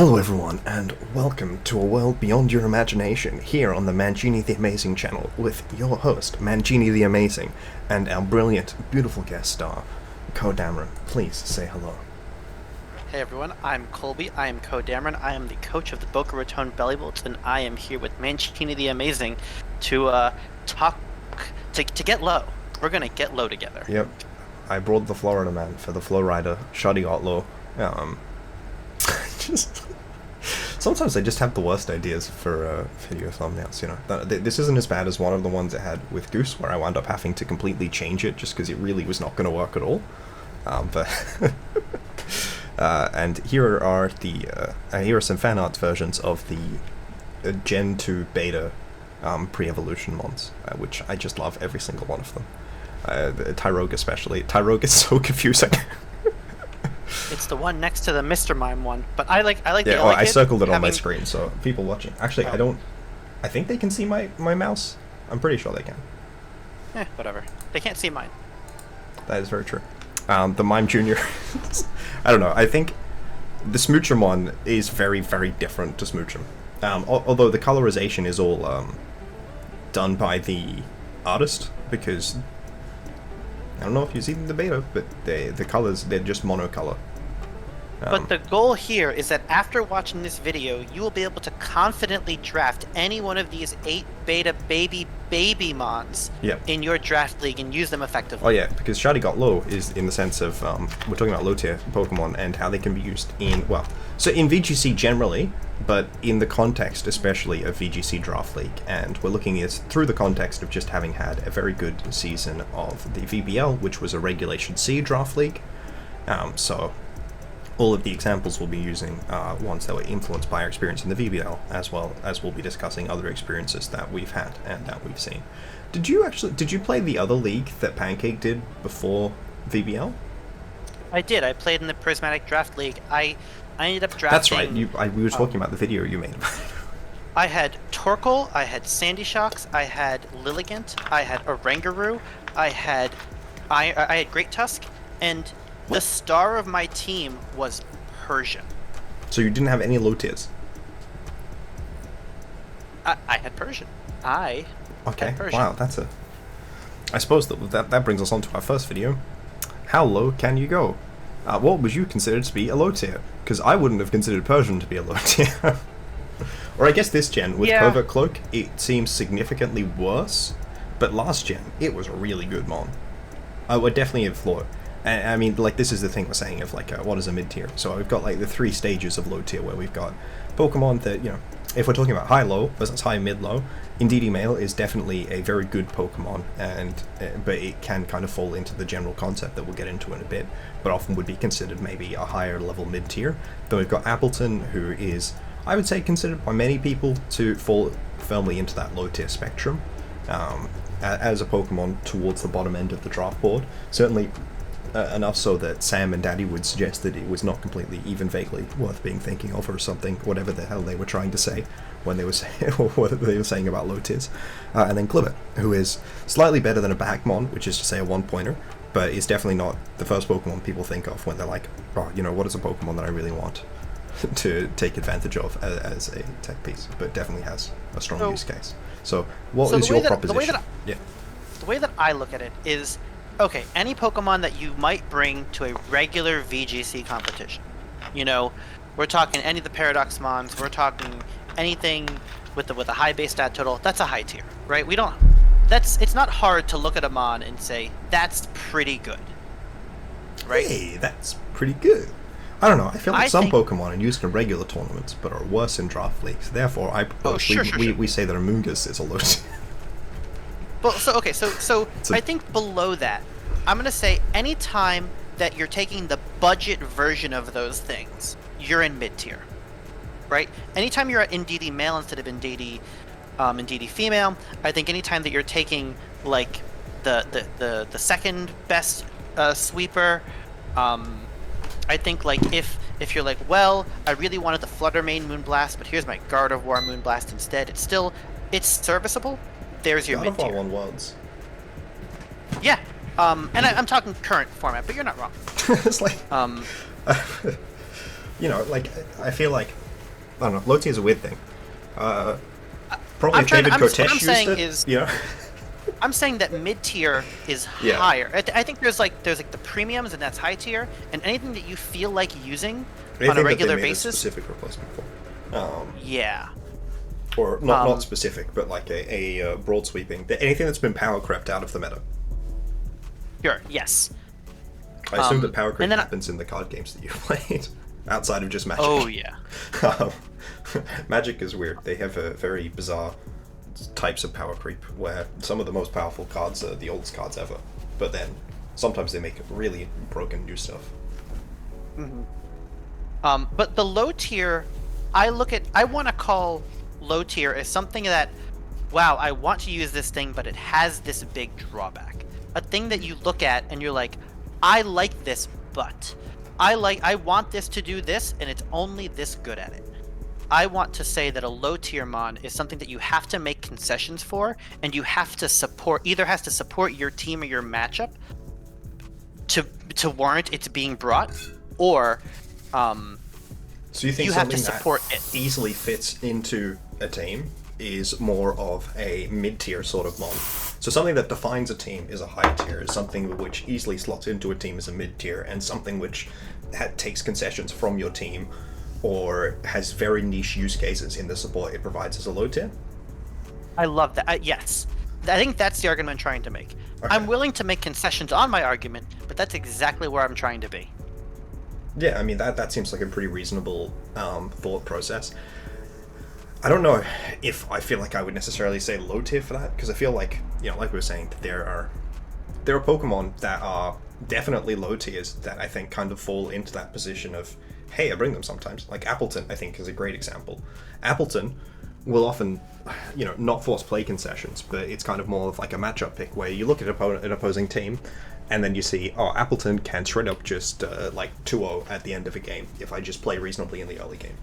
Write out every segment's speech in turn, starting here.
Hello everyone, and welcome to a world beyond your imagination here on the Mangini the Amazing channel with your host, Mangini the Amazing, and our brilliant, beautiful guest star, CoDameron. Please say hello. Hey everyone, I'm Colby, I am CoDameron, I am the coach of the Boca Raton Bellybolts, and I am here with Mangini the Amazing to to get low. We're gonna get low together. Yep, I brought the Florida man for the Flow Rider, Shadi Got Low. Sometimes I just have the worst ideas for video thumbnails, you know. This isn't as bad as one of the ones I had with Goose, where I wound up having to completely change it just because it really was not going to work at all. And here are some fan art versions of the Gen 2 beta pre-evolution mons, which I just love every single one of them. Tyrogue especially. Tyrogue is so confusing. It's the one next to the Mr. Mime one, but I like yeah, the I circled it on my screen, so people watching. Actually, Oh. I think they can see my mouse. I'm pretty sure they can. Whatever. They can't see mine. That is very true. The Mime Junior, I don't know, I think the Smoochemon is very, very different to Smoochem. Although the colorization is all done by the artist, because I don't know if you've seen the beta, but the colors, they're just monocolor. But the goal here is that after watching this video, you will be able to confidently draft any one of these 8 beta baby mons in your draft league and use them effectively. Oh yeah, because Shadi Got Low is in the sense of, we're talking about low tier Pokemon and how they can be used in, well, so in VGC generally, but in the context especially of VGC Draft League, and we're looking at through the context of just having had a very good season of the VBL, which was a Regulation C Draft League. So all of the examples we'll be using ones that were influenced by our experience in the VBL, as well as we'll be discussing other experiences that we've had and that we've seen. Did you play the other league that Pancake did before VBL? I did. I played in the Prismatic Draft League. I ended up drafting... That's right. We were talking about the video you made. I had Torkoal, I had Sandy Shocks, I had Lilligant, I had Oranguru, I had Great Tusk, and the star of my team was Persian. So you didn't have any low tiers? I had Persian. Okay, had Persian. Wow, that's a... I suppose that brings us on to our first video. How low can you go? What would you consider to be a low tier? Because I wouldn't have considered Persian to be a low tier. Or I guess this gen, with Covert Cloak, it seems significantly worse, but last gen, it was a really good mon. I would definitely have thought... I mean, like, this is the thing we're saying of, like, what is a mid-tier? So we've got, like, the 3 stages of low-tier, where we've got Pokemon that, you know, if we're talking about high-low versus high-mid-low, Indeedee Male is definitely a very good Pokemon, but it can kind of fall into the general concept that we'll get into in a bit, but often would be considered maybe a higher-level mid-tier. Then we've got Appleton, who is, I would say, considered by many people to fall firmly into that low-tier spectrum, as a Pokemon towards the bottom end of the draft board. Certainly enough so that Sam and Daddy would suggest that it was not completely, even vaguely, worth being thinking of or something, whatever the hell they were trying to say when they were saying what they were saying about low tiers. And then Clibbit, who is slightly better than a Backmon, which is to say a one-pointer, but is definitely not the first Pokemon people think of when they're like, oh, you know, what is a Pokemon that I really want to take advantage of as a tech piece, but definitely has a strong use case. So what is your proposition? The way that I look at it is, okay, any Pokemon that you might bring to a regular VGC competition. You know, we're talking any of the Paradox Mons, we're talking anything with a high base stat total, that's a high tier, right? It's not hard to look at a Mon and say, that's pretty good, right? Hey, that's pretty good. I don't know, I feel like some Pokemon are used in regular tournaments, but are worse in draft leagues. Therefore, I propose we say that Amoonguss is a low tier. Well, so I think below that, I'm going to say anytime that you're taking the budget version of those things, you're in mid-tier, right? Anytime you're at Indeedee Male instead of Indeedee Female, I think anytime that you're taking, like, the second best sweeper, I think, like, if you're like, well, I really wanted the Flutter Mane Moonblast, but here's my Gardevoir Moonblast instead, it's serviceable. There's your mid-tier. Gardevoir won Worlds. Yeah, and I'm talking current format, but you're not wrong. It's like, you know, like, I feel like don't know. Low tier is a weird thing. Probably if David Kotesh used it. Is, yeah. I'm saying that mid tier is Yeah. higher. I think there's like the premiums, and that's high tier, and anything that you feel like using Anything on a that regular they made basis. A specific replacement for. Yeah. Or not specific, but like a broad sweeping. Anything that's been power crept out of the meta. Sure. Yes. I assume that power creep happens in the card games that you've played, outside of just Magic. Oh yeah. Magic is weird. They have a very bizarre types of power creep, where some of the most powerful cards are the oldest cards ever, but then sometimes they make really broken new stuff. Mm-hmm. But the low tier, I want to call low tier as something that, wow, I want to use this thing, but it has this big drawback. A thing that you look at and you're like, I like this, but I want this to do this, and it's only this good at it. I want to say that a low tier mon is something that you have to make concessions for, and you have to support, either has to support your team or your matchup to warrant its being brought, or so you think you something have to support that it. Easily fits into a team is more of a mid-tier sort of mon. So something that defines a team is a high tier, something which easily slots into a team is a mid-tier, and something which takes concessions from your team or has very niche use cases in the support it provides as a low tier? I love that. Yes. I think that's the argument I'm trying to make. Okay. I'm willing to make concessions on my argument, but that's exactly where I'm trying to be. Yeah, I mean, that seems like a pretty reasonable thought process. I don't know if I feel like I would necessarily say low tier for that, because I feel like, like we were saying, that there are Pokemon that are definitely low tiers that I think kind of fall into that position of, hey, I bring them sometimes. Like Appleton, I think, is a great example. Appleton will often, not force play concessions, but it's kind of more of like a matchup pick where you look at an opposing team, and then you see, oh, Appleton can straight up just like 2-0 at the end of a game if I just play reasonably in the early game.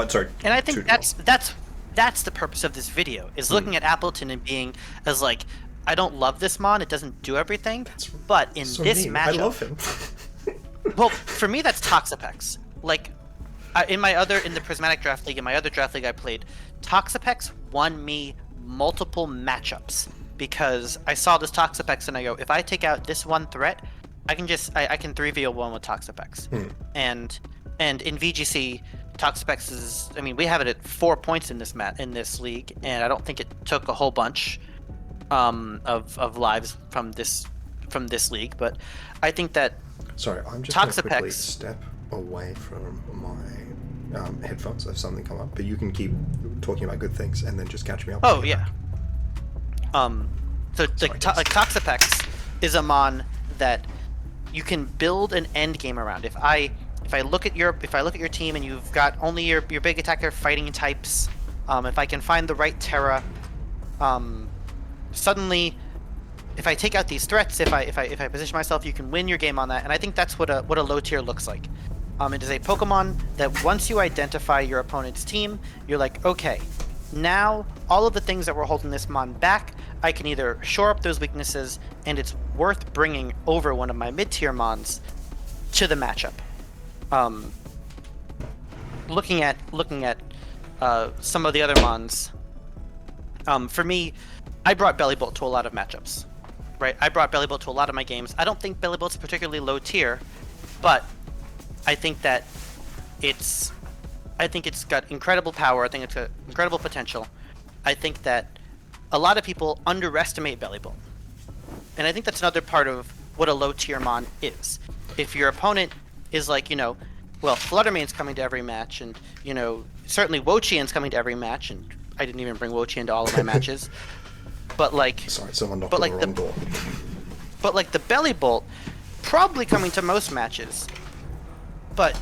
Sorry. And I think that's the purpose of this video, is looking at Appleton and being as like, I don't love this mon, it doesn't do everything, but in so this mean. matchup, I love him. well, for me that's Toxapex. Like, in the Prismatic Draft League, in my other draft league I played, Toxapex won me multiple matchups because I saw this Toxapex and I go, if I take out this one threat, I can 3v1 with Toxapex. And in VGC, Toxapex is, I mean, we have it at 4 points in this league, and I don't think it took a whole bunch of lives from this league, but I think that sorry, I'm just Toxapex, gonna quickly step away from my headphones if something come up, but you can keep talking about good things and then just catch me up. Oh yeah. So like Toxapex is a mon that you can build an end game around. If I look at your team and you've got only your big attacker fighting types, if I can find the right Terra, suddenly, if I take out these threats, if I position myself, you can win your game on that. And I think that's what a low tier looks like. It is a Pokemon that once you identify your opponent's team, you're like, okay, now all of the things that were holding this mon back, I can either shore up those weaknesses, and it's worth bringing over one of my mid-tier mons to the matchup. Looking at some of the other mons, for me, I brought Bellibolt to a lot of matchups, right? I brought Bellibolt to a lot of my games. I don't think Bellibolt's particularly low tier, but I think that it's got incredible power. I think it's got incredible potential. I think that a lot of people underestimate Bellibolt, and I think that's another part of what a low tier mon is. If your opponent is like, well, Fluttermane's coming to every match, and certainly Wo-Chien's coming to every match, and I didn't even bring Wo-Chien to all of my matches. But like, sorry, someone knocked on the wrong door. But like the Bellibolt, probably coming to most matches. But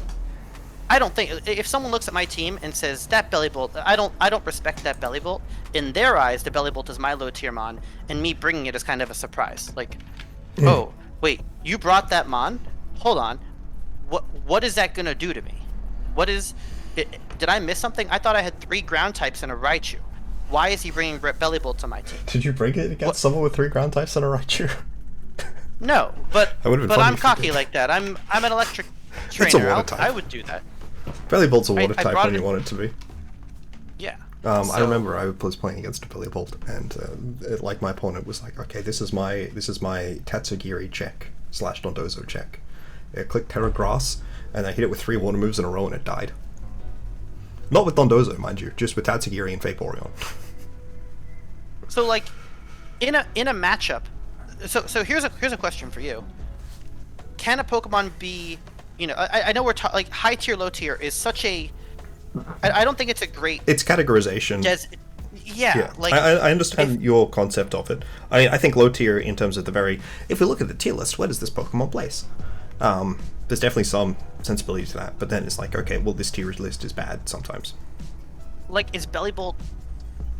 I don't think, if someone looks at my team and says that Bellibolt, I don't respect that Bellibolt. In their eyes, the Bellibolt is my low tier mon, and me bringing it is kind of a surprise. Like, oh wait, you brought that mon? Hold on, what is that gonna do to me? Did I miss something? I thought I had 3 ground types and a Raichu. Why is he bringing Bellibolt to my team? Did you bring it against someone with 3 ground types and a Raichu? No, but I'm cocky like that. I'm an electric trainer. It's a water type. I would do that. Bellybolt's a water I type brought when it- you want it to be. Yeah. I So- remember I was playing against a Bellybolt, and like my opponent was like, okay, this is my Tatsugiri check / Dondozo check. I clicked Terra Grass, and I hit it with 3 water moves in a row, and it died. Not with Dondozo, mind you, just with Tatsugiri and Vaporeon. So like, in a matchup, so here's a question for you. Can a Pokemon be, you know, I know we're like high tier, low tier is such a, I don't think it's a great. It's categorization. Yeah, like I understand your concept of it. I think low tier in terms of the very. If we look at the tier list, where does this Pokemon place? There's definitely some sensibility to that, but then it's like, okay, well, this tier list is bad sometimes. Like, is Bellybolt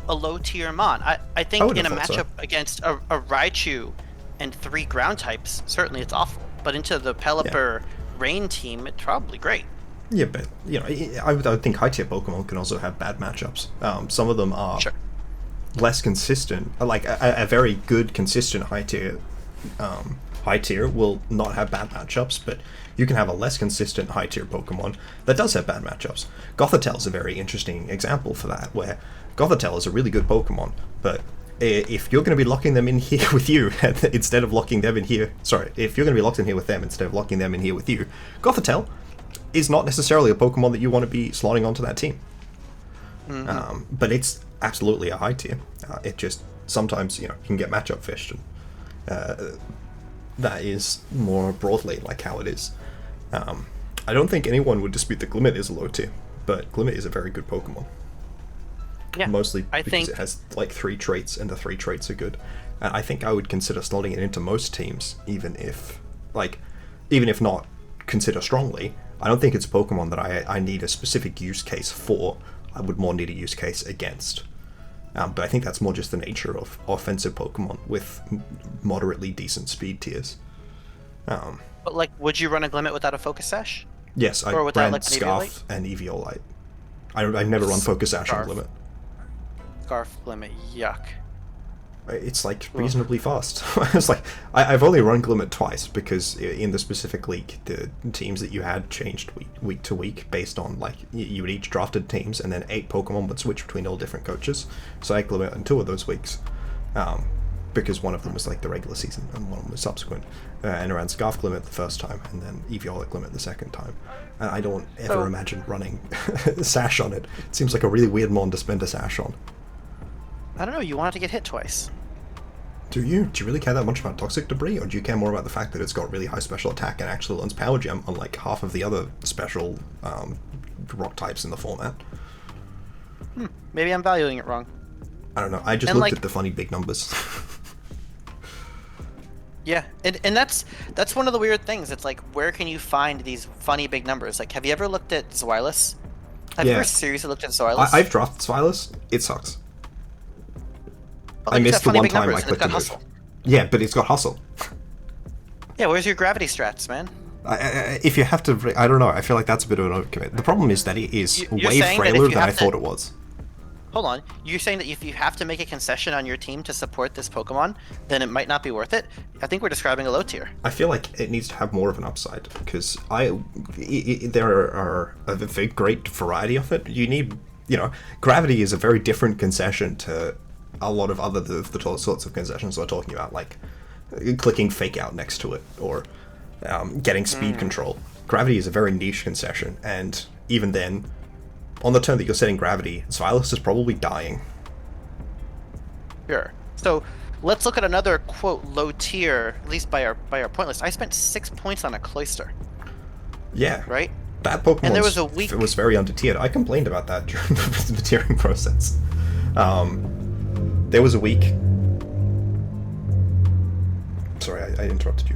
a low tier mon? I think would in a have thought so. matchup against a Raichu and 3 ground types, certainly it's awful. But into the Pelipper Rain team, it's probably great. Yeah, but you know, I would think high tier Pokemon can also have bad matchups. Some of them are less consistent. Like a very good, consistent high tier will not have bad matchups, but you can have a less consistent high tier Pokemon that does have bad matchups. Gothitelle is a very interesting example for that, where Gothitelle is a really good Pokemon, but if you're going to be locking them in here with you instead of locking them in here, if you're going to be locked in here with them instead of locking them in here with you, Gothitelle is not necessarily a Pokemon that you want to be slotting onto that team. But it's absolutely a high tier. It just sometimes, you know, you can get matchup fished, and that is more broadly like how it is. I don't think anyone would dispute that Glimmet is a low tier, but Glimmet is a very good Pokemon. Yeah, Mostly because it has like 3 traits, and the 3 traits are good. And I think I would consider slotting it into most teams, even if not consider strongly. I don't think it's a Pokemon that I need a specific use case for. I would more need a use case against. But I think that's more just the nature of offensive Pokemon with moderately decent speed tiers. But like, would you run a Glimmet without a Focus Sash? Yes, I without, ran like, an Scarf and Eviolite. I've never run Focus Sash on Glimmet. Scarf Glimmet, yuck. It's like reasonably fast. It's like I've only run Glimmet twice because in the specific league, the teams that you had changed week to week based on like you had each drafted teams, and then 8 Pokemon would switch between all different coaches. So I had Glimmet in 2 of those weeks, because one of them was like the regular season and one of them was subsequent. And I ran Scarf Glimmet the first time, and then Eviolite Glimmet the second time. And I don't ever imagine running Sash on it. It seems like a really weird mon to spend a Sash on. I don't know, you want it to get hit twice. Do you? Do you really care that much about Toxic Debris, or do you care more about the fact that it's got really high special attack and actually learns Power Gem, unlike half of the other special rock types in the format? Maybe I'm valuing it wrong. I don't know. I just looked at the funny big numbers. Yeah, and that's one of the weird things. It's like, where can you find these funny big numbers? Like, have you ever looked at Zweilous? Have you ever seriously looked at Zweilous? I've drafted Zweilous. It sucks. But I missed the one time I clicked clicked the move. hustle. Yeah, but it's got hustle. Yeah, where's your gravity strats, man? If you have to, I don't know. I feel like that's a bit of an overcommit. The problem is that it is way frailer than I thought it was. Hold on, you're saying that if you have to make a concession on your team to support this Pokemon, then it might not be worth it? I think we're describing a low tier. I feel like it needs to have more of an upside, because there are a very great variety of it. You need, gravity is a very different concession to a lot of other the sorts of concessions we're talking about, like clicking Fake Out next to it, or getting speed control. Gravity is a very niche concession, and even then, on the turn that you're setting gravity, Zweilous is probably dying. Sure. So let's look at another quote low tier, at least by our point list. I spent 6 points on a Cloyster. Yeah. Right? That Pokemon and there was a week... was very under-tiered. I complained about that during the tiering process. There was a week... Sorry, I interrupted you.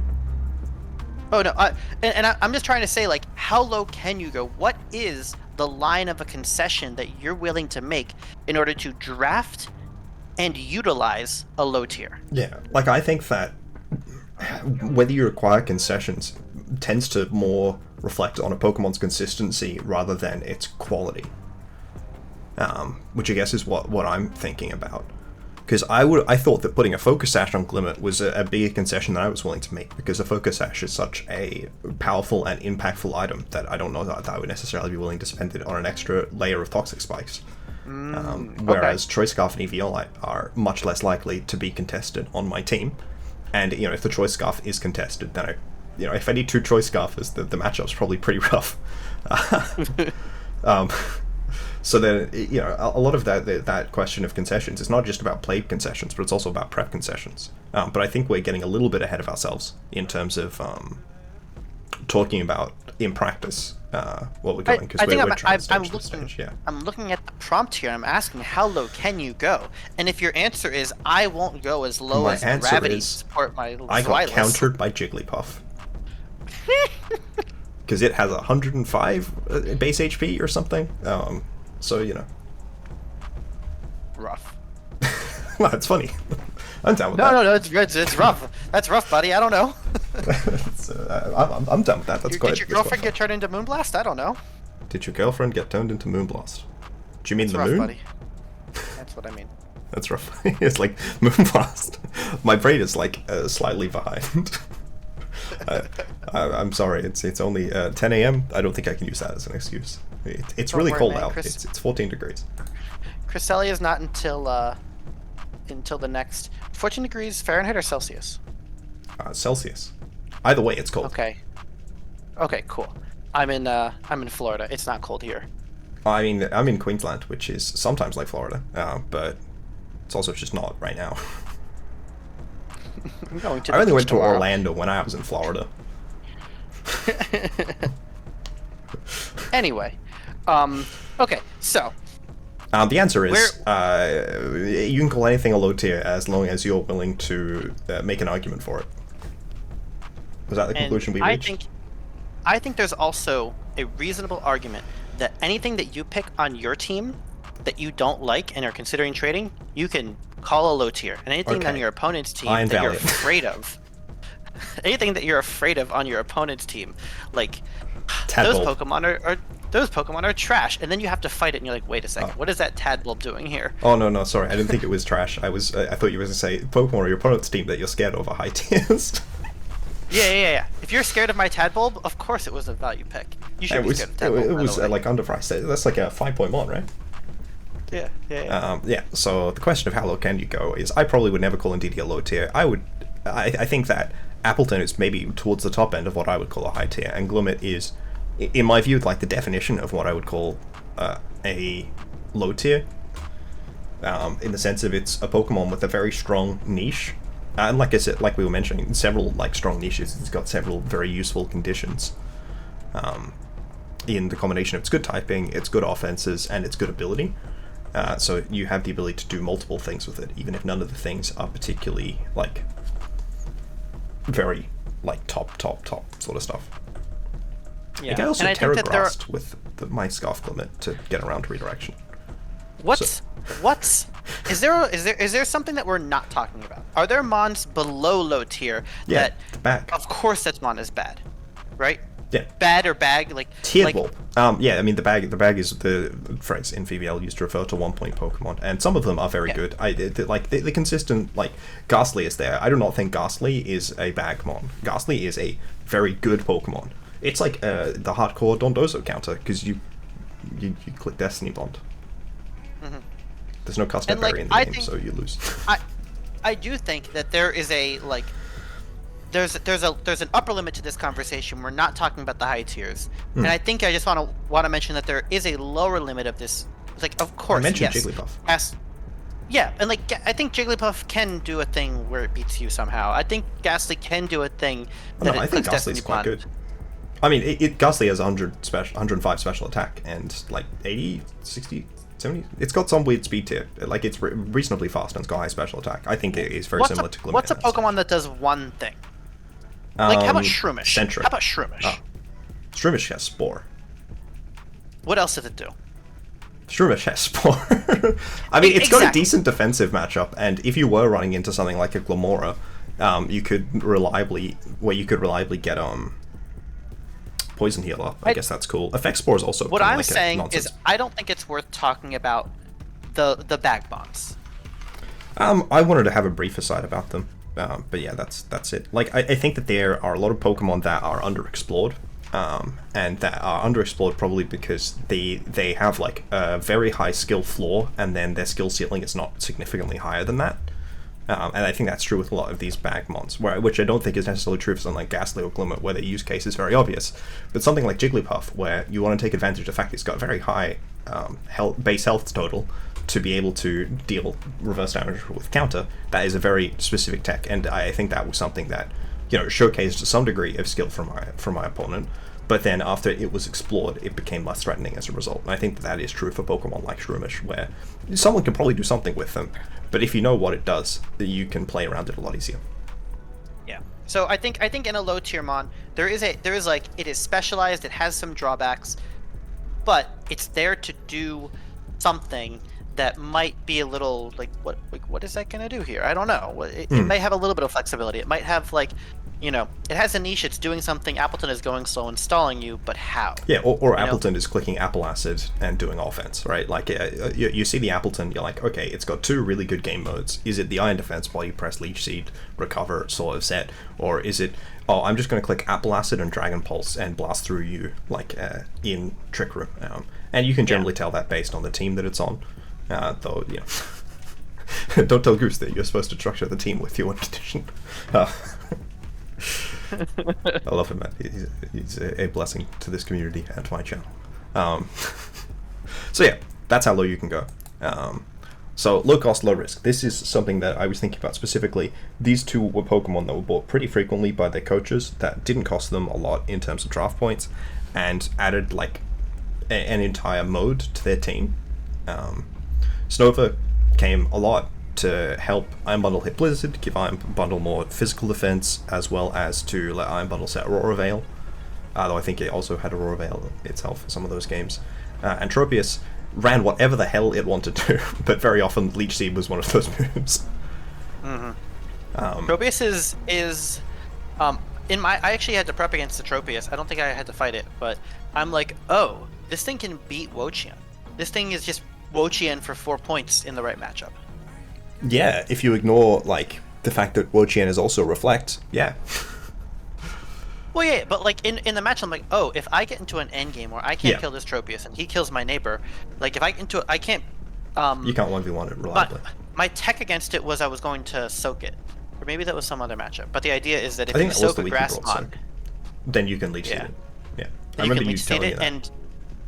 Oh, no. I'm just trying to say, like, how low can you go? What is the line of a concession that you're willing to make in order to draft and utilize a low tier? Yeah, like, I think that whether you require concessions tends to more reflect on a Pokemon's consistency rather than its quality. Which I guess is what I'm thinking about. Because I thought that putting a Focus Sash on Glimmet was a bigger concession than I was willing to make, because a Focus Sash is such a powerful and impactful item that I don't know that I would necessarily be willing to spend it on an extra layer of Toxic Spikes. Whereas Choice Scarf and Eviolite are much less likely to be contested on my team. And, you know, if the Choice Scarf is contested, then if I need 2 Choice Scarfers, the matchup's probably pretty rough. So then, you know, a lot of that question of concessions is not just about play concessions, but it's also about prep concessions. But I think we're getting a little bit ahead of ourselves in terms of talking about in practice what we're going, because we're trying to stage. I'm looking at the prompt here, and I'm asking, how low can you go? And if your answer is, I won't go as low as gravity to support my I got countered by Jigglypuff. Because it has 105 base HP or something. So, you know. Rough. Well, it's funny. I'm down with that. No, it's rough. That's rough, buddy. I don't know. I'm done with that. Did your girlfriend get turned into Moonblast? I don't know. Did your girlfriend get turned into Moonblast? Do you mean the rough, moon? Buddy. That's what I mean. That's rough. It's like Moonblast. My brain is like slightly behind. I'm sorry. It's only 10 a.m. I don't think I can use that as an excuse. It's really cold out. It's 14 degrees. Cresselia is not until the next 14 degrees Fahrenheit or Celsius. Celsius. Either way, it's cold. Okay, cool. I'm in Florida. It's not cold here. I mean, I'm in Queensland, which is sometimes like Florida, but it's also just not right now. I'm going to I only went to Orlando when I was in Florida. Anyway, okay, so the answer is you can call anything a low tier as long as you're willing to make an argument for it. Was that the conclusion we reached? I think there's also a reasonable argument that anything that you pick on your team that you don't like and are considering trading, you can call a low tier. And anything on your opponent's team that you're afraid of, anything that you're afraid of on your opponent's team, like those Pokemon are trash, and then you have to fight it, and you're like, wait a second, what is that Tadbulb doing here? Oh no, sorry, I didn't think it was trash. I thought you were going to say Pokemon or your opponent's team that you're scared of are high tiers. Yeah. If you're scared of my Tadbulb, of course it was a value pick. You should be scared of Tadbulb. It was like underpriced. That's like a 5.1, right? Yeah. So the question of how low can you go is, I probably would never call Indeedee a low tier. I think that Appleton is maybe towards the top end of what I would call a high tier, and Glimmet is, in my view, like the definition of what I would call a low tier. In the sense of it's a Pokemon with a very strong niche. And like I said, like we were mentioning, several like strong niches. It's got several very useful conditions. In the combination of its good typing, its good offenses, and its good ability. So you have the ability to do multiple things with it, even if none of the things are particularly like very like top sort of stuff. Yeah. I can also Terragrassed with my Scarf Glimmet to get around redirection. Is there something that we're not talking about? Are there mons below low tier that the bag. Of course that mon is bad, right? Yeah. Bad or bag, like tiered bulb. Yeah, I mean the bag is the phrase in VBL used to refer to 1-point Pokemon, and some of them are very good. The consistent, like Ghastly is there. I do not think Ghastly is a bag mon. Ghastly is a very good Pokemon. It's like the hardcore Dondozo counter, because you click Destiny Bond. Mm-hmm. There's no custom berry in the game, so you lose. I do think that there is a like. There's an upper limit to this conversation. We're not talking about the high tiers, and I think I just want to mention that there is a lower limit of this. Like, of course, I mentioned Jigglypuff. Yeah, and like I think Jigglypuff can do a thing where it beats you somehow. I think Ghastly can do a thing that I think Ghastly's quite good. I mean, Ghastly has 105 special attack and like 80, 60, 70. It's got some weird speed tier. Like it's reasonably fast and it's got high special attack. I think it is very similar to Glimmet. What's a Pokemon that does one thing? Like, how about Shroomish? Sentry. How about Shroomish? Shroomish has Spore. What else does it do? Shroomish has Spore. I mean, it's got a decent defensive matchup, and if you were running into something like a Glamora, you could reliably get Poison Healer. I guess that's cool. Effect Spore is also what I'm saying is I don't think it's worth talking about the bag bombs. I wanted to have a brief aside about them, but yeah, that's it. Like, I think that there are a lot of Pokemon that are underexplored, and that are underexplored probably because they have like a very high skill floor, and then their skill ceiling is not significantly higher than that. And I think that's true with a lot of these Bagmons, which I don't think is necessarily true for something like Ghastly or Glimmer, where the use case is very obvious. But something like Jigglypuff, where you want to take advantage of the fact that it's got very high base health total to be able to deal reverse damage with counter, that is a very specific tech, and I think that was something that, showcased some degree of skill from my opponent. But then after it was explored, it became less threatening as a result. And I think that is true for Pokemon like Shroomish, where someone can probably do something with them, but if you know what it does, you can play around it a lot easier. Yeah. So I think in a low tier mon, it is specialized, it has some drawbacks, but it's there to do something that might be a little what is that gonna do here? I don't know. It may have a little bit of flexibility. It might have it has a niche, it's doing something. Appleton is going slow and stalling you, but how? Yeah, or Appleton is clicking Apple Acid and doing offense, right? Like, you see the Appleton, you're like, okay, it's got two really good game modes. Is it the Iron Defense while you press Leech Seed, recover sort of set? Or is it, oh, I'm just going to click Apple Acid and Dragon Pulse and blast through you, in Trick Room? And you can generally tell that based on the team that it's on. Though, don't tell Goose that you're supposed to structure the team with your one condition. I love him, man. He's a blessing to this community and to my channel. So yeah, that's how low you can go. So low cost, low risk. This is something that I was thinking about specifically. These two were Pokemon that were bought pretty frequently by their coaches that didn't cost them a lot in terms of draft points, and added an entire mode to their team. Snova came a lot to help Iron Bundle hit Blizzard, give Iron Bundle more physical defense, as well as to let Iron Bundle set Aurora Veil, though I think it also had Aurora Veil itself for some of those games. And Tropius ran whatever the hell it wanted to, but very often Leech Seed was one of those moves. Tropius is I actually had to prep against the Tropius. I don't think I had to fight it, but I'm like, oh, this thing can beat Wo-Chien. This thing is just Wo-Chien for 4 points in the right matchup. Yeah, if you ignore, the fact that Wo-Chien is also Reflect, yeah. Well, yeah, but, in the match, I'm like, oh, if I get into an endgame where I can't kill this Tropius and he kills my neighbor, if I get into it, I can't... you can't 1v1 it reliably. My tech against it was I was going to soak it. Or maybe that was some other matchup. But the idea is that if you soak a grass on... then you can leech seed it. Yeah. I remember you telling me that.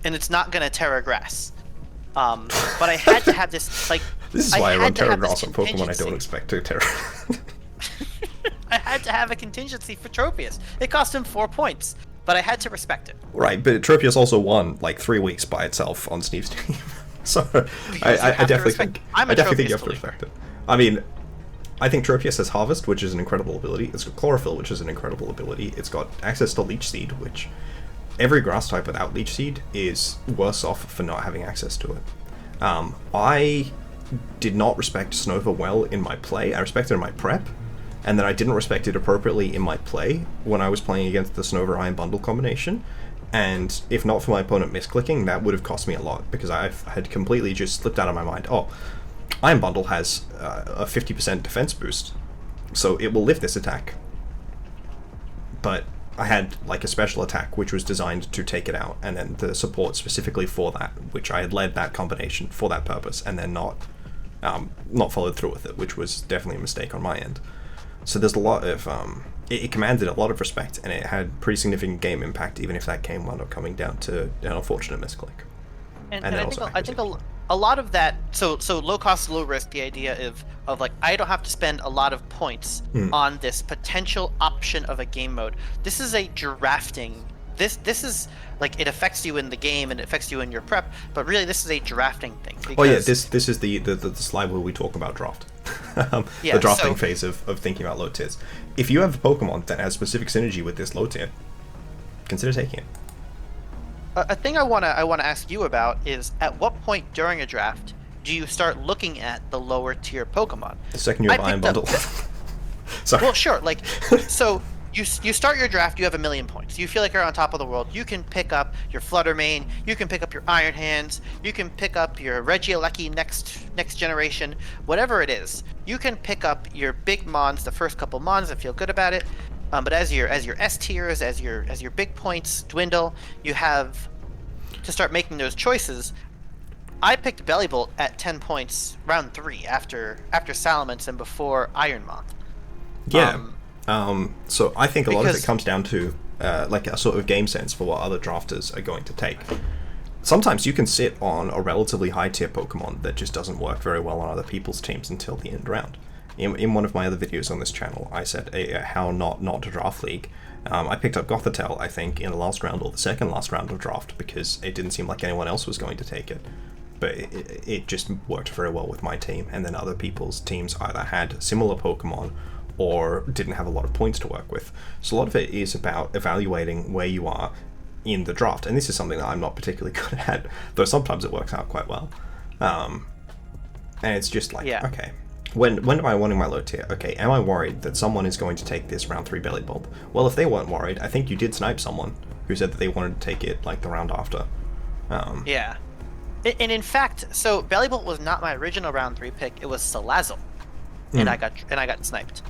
And it's not going to Terra Grass. But I had to have this, This is why I run Terra Grass on Pokemon I don't expect to Terra. I had to have a contingency for Tropius. It cost him 4 points, but I had to respect it. Right, but Tropius also won 3 weeks by itself on Sneeve's team. So I definitely think you have to respect it. I mean, I think Tropius has Harvest, which is an incredible ability. It's got Chlorophyll, which is an incredible ability. It's got access to Leech Seed, which every grass type without Leech Seed is worse off for not having access to it. I did not respect Snova well in my play. I respected it in my prep, and then I didn't respect it appropriately in my play when I was playing against the Snova Iron Bundle combination. And if not for my opponent misclicking, that would have cost me a lot, because I had completely just slipped out of my mind. Oh, Iron Bundle has a 50% defense boost, so it will lift this attack. But I had a special attack which was designed to take it out, and then the support specifically for that, which I had led that combination for that purpose, and then not followed through with it, which was definitely a mistake on my end. So there's a lot of it commanded a lot of respect, and it had pretty significant game impact, even if that game wound up coming down to an unfortunate misclick. And I think a lot of that, so low cost, low risk, the idea of I don't have to spend a lot of points on this potential option of a game mode. This is a drafting. This is it affects you in the game and it affects you in your prep, but really this is a drafting thing. Oh yeah, this is the slide where we talk about draft. The drafting phase of thinking about low tiers. If you have a Pokemon that has specific synergy with this low tier, consider taking it. A thing I wanna ask you about is, at what point during a draft do you start looking at the lower tier Pokemon? The second you have Iron Bundle. Sorry. Well, sure. So you start your draft, you have 1,000,000 points. You feel like you're on top of the world. You can pick up your Fluttermane, you can pick up your Iron Hands, you can pick up your Regieleki next generation, whatever it is. You can pick up your big mons, the first couple mons, and feel good about it. But as your S tiers, as your big points dwindle, you have to start making those choices. I picked Bellybolt at 10 points, round 3, after Salamence and before Ironmoth. Yeah. So I think a lot of it comes down to like a sort of game sense for what other drafters are going to take. Sometimes you can sit on a relatively high tier Pokemon that just doesn't work very well on other people's teams until the end round. In one of my other videos on this channel, I said how not to draft League. I picked up Gothitelle, I think, in the last round or the second last round of draft because it didn't seem like anyone else was going to take it. But it just worked very well with my team, and then other people's teams either had similar Pokemon or didn't have a lot of points to work with. So a lot of it is about evaluating where you are in the draft, and this is something that I'm not particularly good at, though sometimes it works out quite well. And it's just like, okay, when am I wanting my low tier? Okay, am I worried that someone is going to take this round 3 Bellybolt? Well, if they weren't worried, I think you did snipe someone who said that they wanted to take it like the round after. Yeah. And in fact, so Bellybolt was not my original round 3 pick. It was Salazzle, and I got sniped.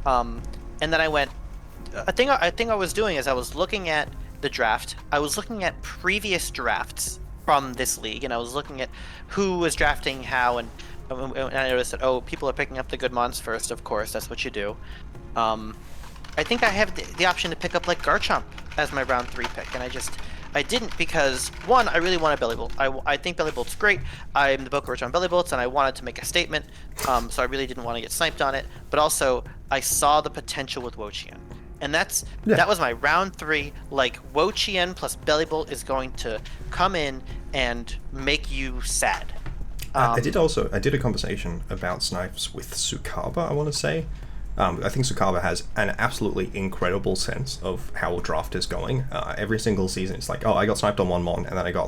And then I went. I think I was doing is I was looking at the draft. I was looking at previous drafts from this league, and I was looking at who was drafting how, and I noticed that people are picking up the good mons first. Of course, that's what you do. I think I have the option to pick up like Garchomp as my round 3 pick, and I didn't because, one, I really wanted Bellybolt. I think Bellybolt's great. I'm the Boca Raton Bellybolts, and I wanted to make a statement, so I really didn't want to get sniped on it. But also, I saw the potential with Wo-Chien. And that was my round 3, like, Wo-Chien plus Bellybolt is going to come in and make you sad. I did a conversation about snipes with Sukaba, I want to say. I think Sukaba has an absolutely incredible sense of how a draft is going. Every single season, it's like, I got sniped on one Mon, and then I got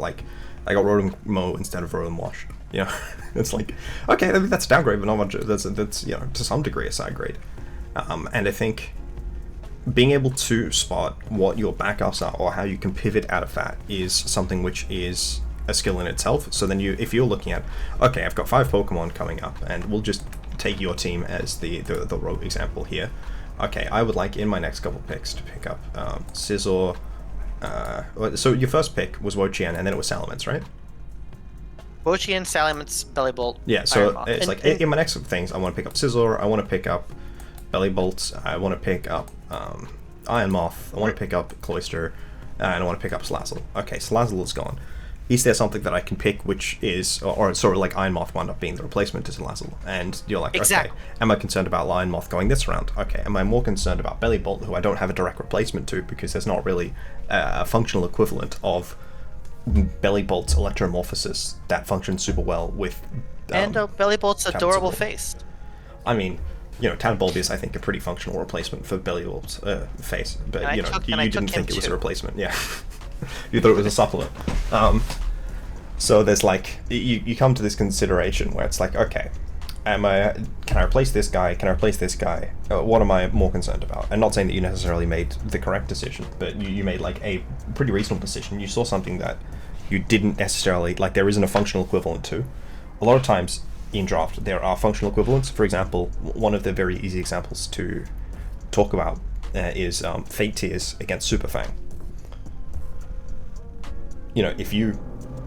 Rotom Mo instead of Rotom Wash. You know, it's like, okay, that's a downgrade, but not much. That's to some degree a side grade. And I think being able to spot what your backups are or how you can pivot out of that is something which is a skill in itself. So then if you're looking at, okay, I've got 5 Pokemon coming up, and we'll just take your team as the rogue example here. Okay, I would like in my next couple picks to pick up Scizor. So your first pick was Wo-Chien, and then it was Salamence, right? Wo-Chien, Salamence, Bellybolt. Yeah, so it's like in my next things, I want to pick up Scizor, I want to pick up Bellybolt, I want to pick up Ironmoth, I want to pick up Cloyster, and I want to pick up Salazzle. Okay, Salazzle is gone. Is there something that I can pick which is, or sort of like Ironmoth wound up being the replacement to Salazzle? And you're like, okay, am I concerned about Ironmoth going this round? Okay, am I more concerned about Bellybolt, who I don't have a direct replacement to because there's not really a functional equivalent of Bellybolt's Electromorphosis that functions super well with... and Bellybolt's adorable face. I mean, Tadbulbius, I think, a pretty functional replacement for Bellybolt's face, but you didn't think it was a replacement, yeah. You thought it was a supplement. So there's like, you come to this consideration where it's like, okay, can I replace this guy? Can I replace this guy? What am I more concerned about? And not saying that you necessarily made the correct decision, but you made like a pretty reasonable decision. You saw something that you didn't necessarily, like there isn't a functional equivalent to. A lot of times in draft, there are functional equivalents. For example, one of the very easy examples to talk about is Fate Tears against Super Fang. If you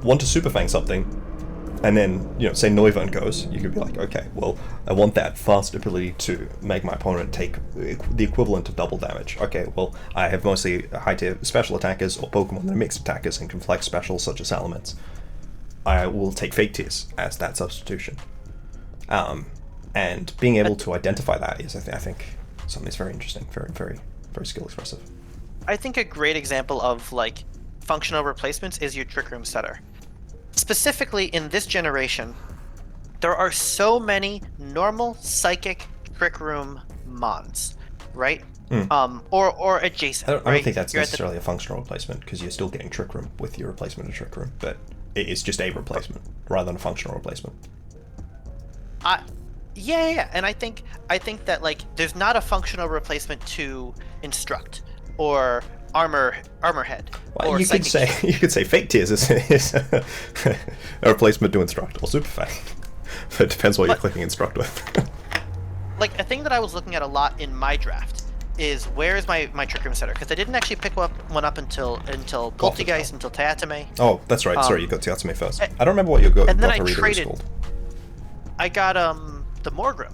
want to Super Fang something, and then, say Noivern goes, you could be like, okay, well, I want that fast ability to make my opponent take the equivalent of double damage. Okay, well, I have mostly high-tier special attackers or Pokemon that are mixed attackers and can flex specials such as Salamence. I will take Fake Tears as that substitution. And being able to identify that is, I think, something that's very interesting, very, very, very skill expressive. I think a great example of, like, functional replacements is your Trick Room setter. Specifically in this generation, there are so many normal psychic Trick Room mons, right? Or adjacent. I don't think that's necessarily a functional replacement because you're still getting Trick Room with your replacement of Trick Room, but it is just a replacement rather than a functional replacement. Yeah, and I think that like there's not a functional replacement to Instruct or Armor Head Well, or you could Psychic say Shield. you could say Fake Tears is a replacement to Instruct or Super Fast. But it depends what you're But- clicking Instruct with. Like a thing that I was looking at a lot in my draft is where is my Trick Room Setter, because I didn't actually pick one up until Poltergeist, until Teatame. Oh, that's right. Sorry, you got Tiatsumi first. a- I don't remember what your and then I Gothorita was traded- called. I got the Morgrim.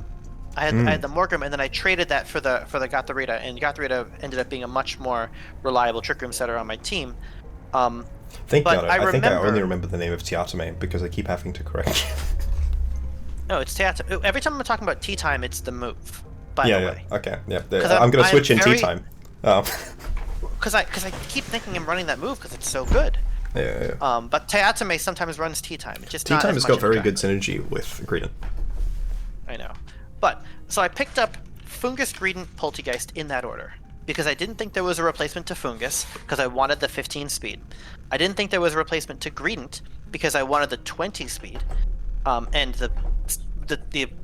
I had the Morgrim, and then I traded that for the Gothorita, and Gothorita ended up being a much more reliable Trick Room Setter on my team. Think but about it. I I think I remember- only remember the name of Tiatame because I keep having to correct you. No, it's Teatame. Every time I'm talking about Tea Time, it's the move. By the way, Okay, yeah. 'Cause I'm gonna switch in very- tea time. Oh. because I keep thinking I'm running that move because it's so good. Yeah. But Teatame sometimes runs Tea Time. It's just Tea not time as has much got of a very draft. good synergy with Greedent. I know. But, so I picked up Fungus, Greedent, Poltergeist in that order. Because I didn't think there was a replacement to Fungus, because I wanted the 15 speed. I didn't think there was a replacement to Greedent, because I wanted the 20 speed. And the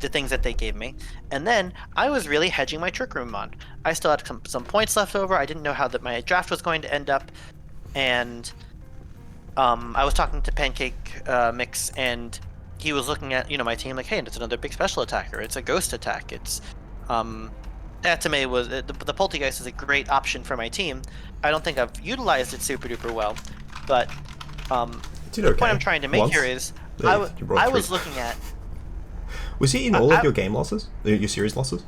things that they gave me. And then, I was really hedging my Trick Room Mon. I still had some points left over, I didn't know how my draft was going to end up. And, I was talking to Pancake Mix, and he was looking at, my team like, hey, it's another big special attacker. It's a ghost attack. It's, Atame was, the Poltergeist is a great option for my team. I don't think I've utilized it super duper well, but, Did the okay. point I'm trying to make Once. here is, You brought I three. was looking at, Was he in all of your game losses? Your series losses?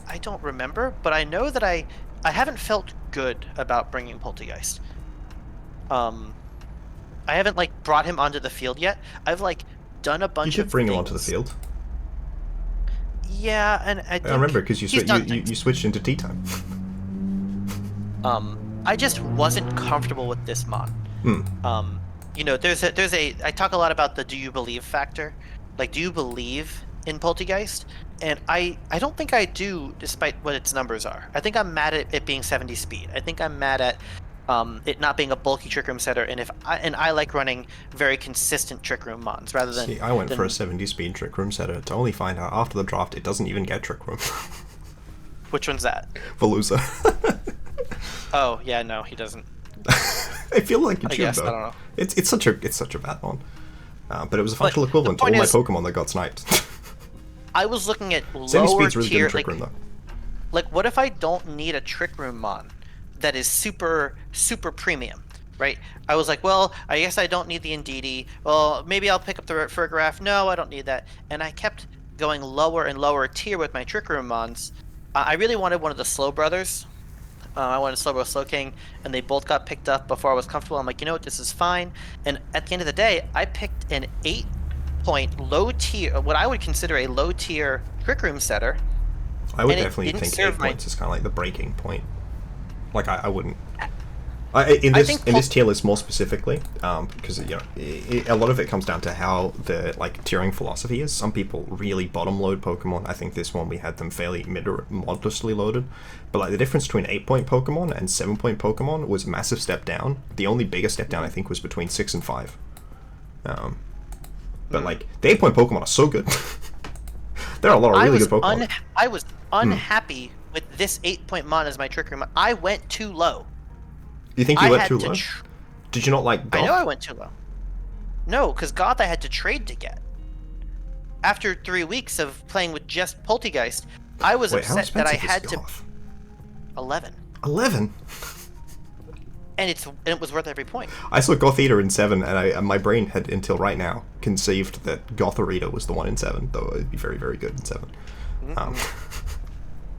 I don't remember, but I know that I haven't felt good about bringing Poltergeist. I haven't, like, brought him onto the field yet. I've, like, done a You bunch did of bring him things. onto the field. Yeah, and I think I remember because he's done you things. switched into tea time. I just wasn't comfortable with this mon. There's a I talk a lot about the do you believe factor. Like, do you believe in Poltergeist? And I don't think I do, despite what its numbers are. I think I'm mad at it being 70 speed. I think I'm mad at it not being a bulky Trick Room Setter, and I like running very consistent Trick Room mons rather than. See, I went for a 70 speed Trick Room Setter to only find out after the draft it doesn't even get Trick Room. Which one's that? Veluza. Oh yeah, no, he doesn't. I feel like it I should guess, though. I don't know. It's such a bad one. But it was a functional the equivalent to all point my is- Pokemon that got sniped. I was looking at 70 lower speed's really tier, good Trick Room though. like what if I don't need a Trick Room mon that is super premium, right? I was like, well, I guess I don't need the Indeedee. Well, maybe I'll pick up the Fergraph. No, I don't need that. And I kept going lower and lower tier with my Trick Room mons. I really wanted one of the Slow Brothers. I wanted Slowbro Slowking, and they both got picked up before I was comfortable. I'm like, you know what, this is fine. And at the end of the day, I picked an 8-point low tier, what I would consider a low tier Trick Room Setter. I would and it definitely didn't think serve 8 my- points is kind of like the breaking point. Like I wouldn't. In think this tier list more specifically, because a lot of it comes down to how the tiering philosophy is. Some people really bottom load Pokemon. I think this one we had them fairly modestly loaded, but the difference between 8-point Pokemon and 7-point Pokemon was a massive step down. The only bigger step down I think was between 6 and 5. But the 8-point Pokemon are so good. There are a lot of really good Pokemon. I was unhappy with this 8-point mon as my Trick Room. I went too low. You think you went too low? tr- Did you not like Goth? I know I went too low. No, because Goth I had to trade to get. After 3 weeks of playing with just Poltergeist, I was Wait, how upset that I expensive had is to Goth? 11, 11? and it was worth every point. I saw Gothita in 7, and my brain had, until right now, conceived that Gothorita was the one in 7, though it'd be very, very good in 7.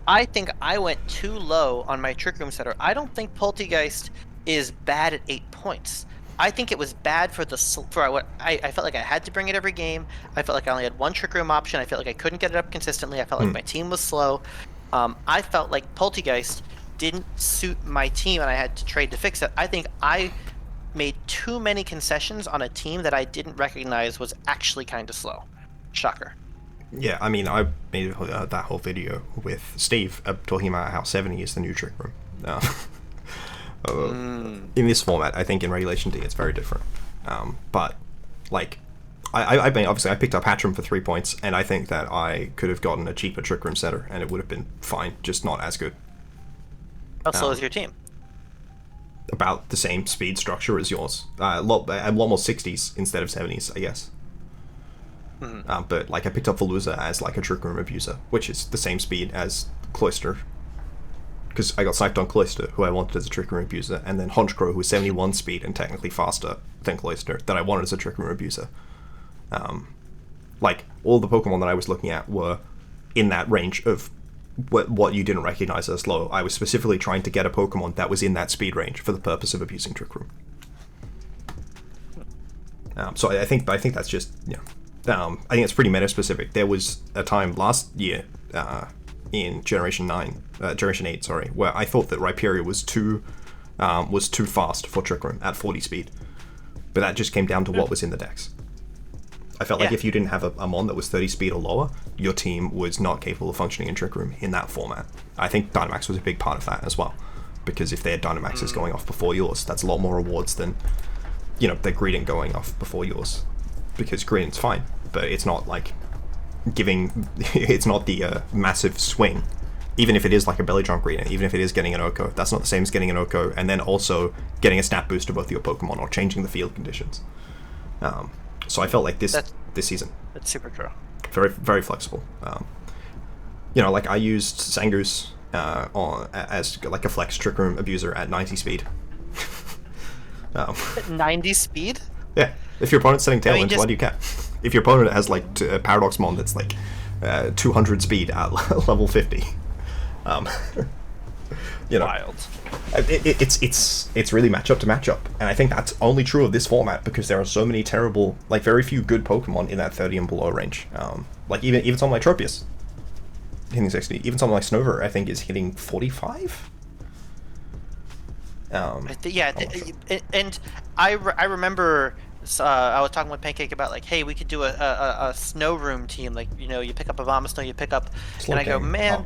I think I went too low on my Trick Room Setter. I don't think Poltergeist is bad at 8 points. I think it was bad for what I felt like I had to bring it every game. I felt like I only had one Trick Room option. I felt like I couldn't get it up consistently. I felt like my team was slow. I felt like Poltergeist didn't suit my team, and I had to trade to fix it. I think I made too many concessions on a team that I didn't recognize was actually kind of slow. Shocker. Yeah, I mean, I made that whole video with Steve talking about how 70 is the new Trick Room. In this format, I think in Regulation D it's very different. But, I mean, obviously I picked up Hatcham for 3 points, and I think that I could have gotten a cheaper Trick Room setter, and it would have been fine, just not as good. How slow is your team? About the same speed structure as yours. A lot more 60s instead of 70s, I guess. Mm-hmm. But like I picked up Veluza as like a Trick Room abuser, which is the same speed as Cloyster. Because I got sniped on Cloyster, who I wanted as a Trick Room abuser, and then Honchkrow, who was 71 speed and technically faster than Cloyster, that I wanted as a Trick Room abuser. Like, all the Pokemon that I was looking at were in that range of what you didn't recognize as slow. I was specifically trying to get a Pokemon that was in that speed range for the purpose of abusing Trick Room. So I think that's just, I think it's pretty meta-specific. There was a time last year, in Generation 8, sorry, where I thought that Rhyperior was too fast for Trick Room at 40 speed. But that just came down to what was in the decks. I felt like if you didn't have a Mon that was 30 speed or lower, your team was not capable of functioning in Trick Room in that format. I think Dynamax was a big part of that as well. Because if their Dynamax is going off before yours, that's a lot more rewards than, their Greedent going off before yours. Because Greedent's fine, but it's not like it's not the massive swing. Even if it is like a Belly Drum Greedent, even if it is getting an Oko, that's not the same as getting an Oko and then also getting a stat boost to both your Pokemon or changing the field conditions. So I felt like this season. That's super true. Very, very flexible. Like I used Zangoose as like a flex Trick Room abuser at 90 speed. 90 speed? Yeah. If your opponent's setting Tailwind, why do you care? If your opponent has like a Paradox Mon that's like 200 speed at level 50. Wild. It's really matchup to matchup, and I think that's only true of this format because there are so many terrible, like very few good Pokemon in that 30 and below range. Like even something like Tropius hitting 60, even something like Snover I think is hitting 45. And I remember I was talking with Pancake about like, hey, we could do a snow room team, like you pick up a Abomasnow, you pick up, and I go, man,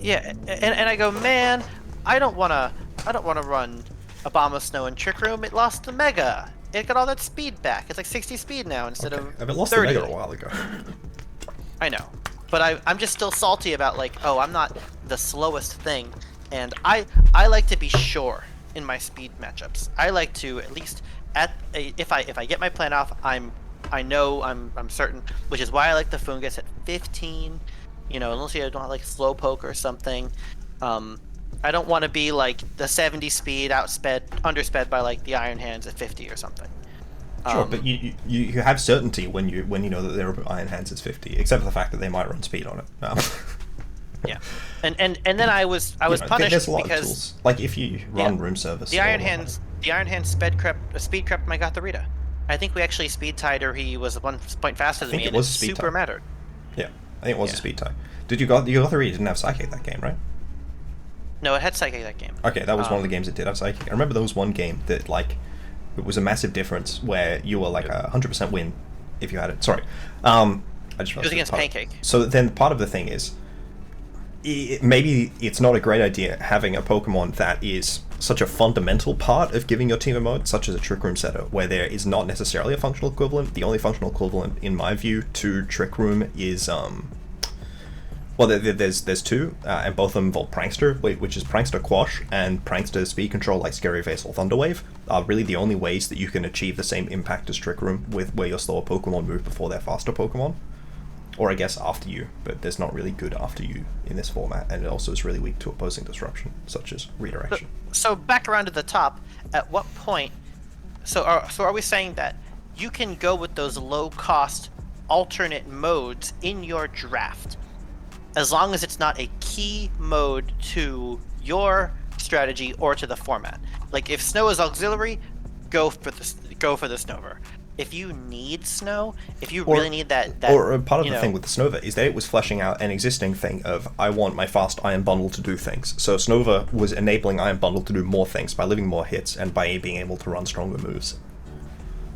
yeah, and I go, man, I don't wanna run Abomasnow and Trick Room. It lost the Mega. It got all that speed back. It's like 60 speed now instead of 30. It lost the Mega a while ago. I know, but I'm just still salty about like, oh, I'm not the slowest thing, and I like to be sure in my speed matchups. I like to at least if I get my plan off, I'm certain, which is why I like the Fungus at 15. Unless you don't like Slowpoke or something. I don't want to be like the 70 speed undersped by like the Iron Hands at 50 or something. Sure, but you have certainty when you know that their Iron Hands is 50, except for the fact that they might run speed on it. Yeah, and then I was punished there's a lot because of tools. Like if you run room service. The Iron Hands speed crept my Gothorita. I think we actually speed tied her. He was 1 point faster than me, and it super mattered. Yeah, I think it was a speed tie. Did you Gothorita didn't have Psychic that game, right? No, it had Psychic that game. Okay, that was one of the games that did have Psychic. I remember there was one game that like it was a massive difference where you were like 100% win if you had it. Sorry, I just it was against Pancake. So then part of the thing is, maybe it's not a great idea having a Pokemon that is such a fundamental part of giving your team a mode, such as a Trick Room setter, where there is not necessarily a functional equivalent. The only functional equivalent, in my view, to Trick Room is there's two, and both of them involve Prankster, which is Prankster Quash and Prankster Speed Control, like Scary Face or Thunder Wave, are really the only ways that you can achieve the same impact as Trick Room, with where your slower Pokemon move before their faster Pokemon. Or I guess after you, but there's not really good after you in this format, and it also is really weak to opposing disruption, such as redirection. So back around to the top, at what point, so are we saying that you can go with those low-cost alternate modes in your draft, as long as it's not a key mode to your strategy or to the format? Like if Snow is auxiliary, go for the Snover. If you need Snow, if you really need that or part of the thing with the Snover is that it was fleshing out an existing thing of, I want my fast Iron Bundle to do things. So Snover was enabling Iron Bundle to do more things by living more hits and by being able to run stronger moves.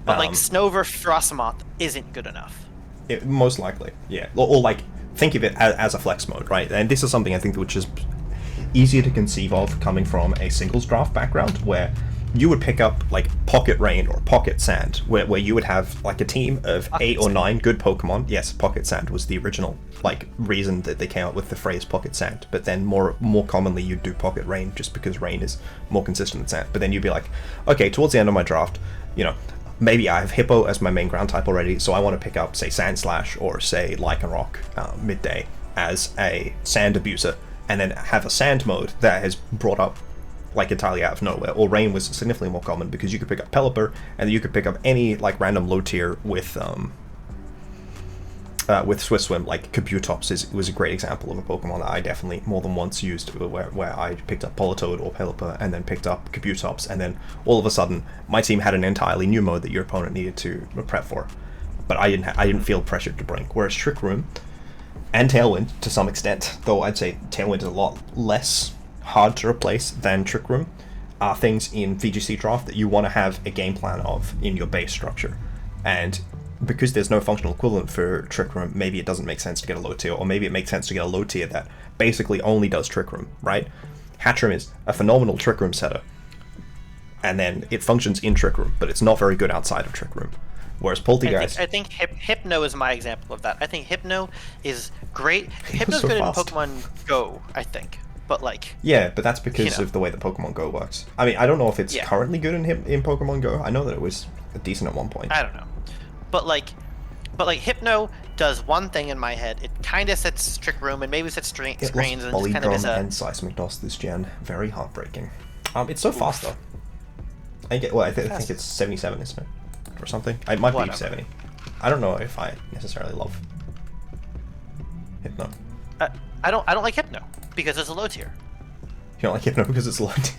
But like Snover Frostmoth isn't good enough. Most likely, yeah. Or like, think of it as a flex mode, right? And this is something I think which is easier to conceive of coming from a singles draft background, where you would pick up like Pocket Rain or Pocket Sand, where you would have like a team of 8 or 9 good Pokemon. Yes, Pocket Sand was the original like reason that they came up with the phrase Pocket Sand, but then more commonly you'd do Pocket Rain just because Rain is more consistent than Sand. But then you'd be like, okay, towards the end of my draft, you know, maybe I have Hippo as my main ground type already, so I want to pick up, say, Sand Slash or, say, Lycanroc midday as a Sand Abuser, and then have a Sand mode that has brought up, like, entirely out of nowhere. Or Rain was significantly more common because you could pick up Pelipper, and then you could pick up any, like, random low tier with Swift Swim. Like Kabutops was a great example of a Pokemon that I definitely more than once used, where I picked up Politoed or Pelipper and then picked up Kabutops, and then all of a sudden my team had an entirely new mode that your opponent needed to prep for, but I didn't feel pressured to bring. Whereas Trick Room and Tailwind to some extent, though I'd say Tailwind is a lot less hard to replace than Trick Room, are things in VGC draft that you want to have a game plan of in your base structure. And because there's no functional equivalent for Trick Room, maybe it doesn't make sense to get a low tier, or maybe it makes sense to get a low tier that basically only does Trick Room, right? Hatchrim is a phenomenal Trick Room setter, and then it functions in Trick Room, but it's not very good outside of Trick Room. Whereas Poltergeist... I think Hypno is my example of that. I think Hypno is great. Hypno's so good fast in Pokemon Go, I think. But like... Yeah, but that's because of the way that Pokemon Go works. I mean, I don't know if it's currently good in Pokemon Go. I know that it was decent at one point. I don't know. But like Hypno does one thing in my head. It kind of sets Trick Room and maybe sets screens and just kind of is a... and Seismic DOS this gen. Very heartbreaking. It's so fast though. I think it's 77, isn't it? Or something. It might be 70. I don't know if I necessarily love Hypno. I don't like Hypno because it's a low tier. You don't like Hypno because it's a low tier?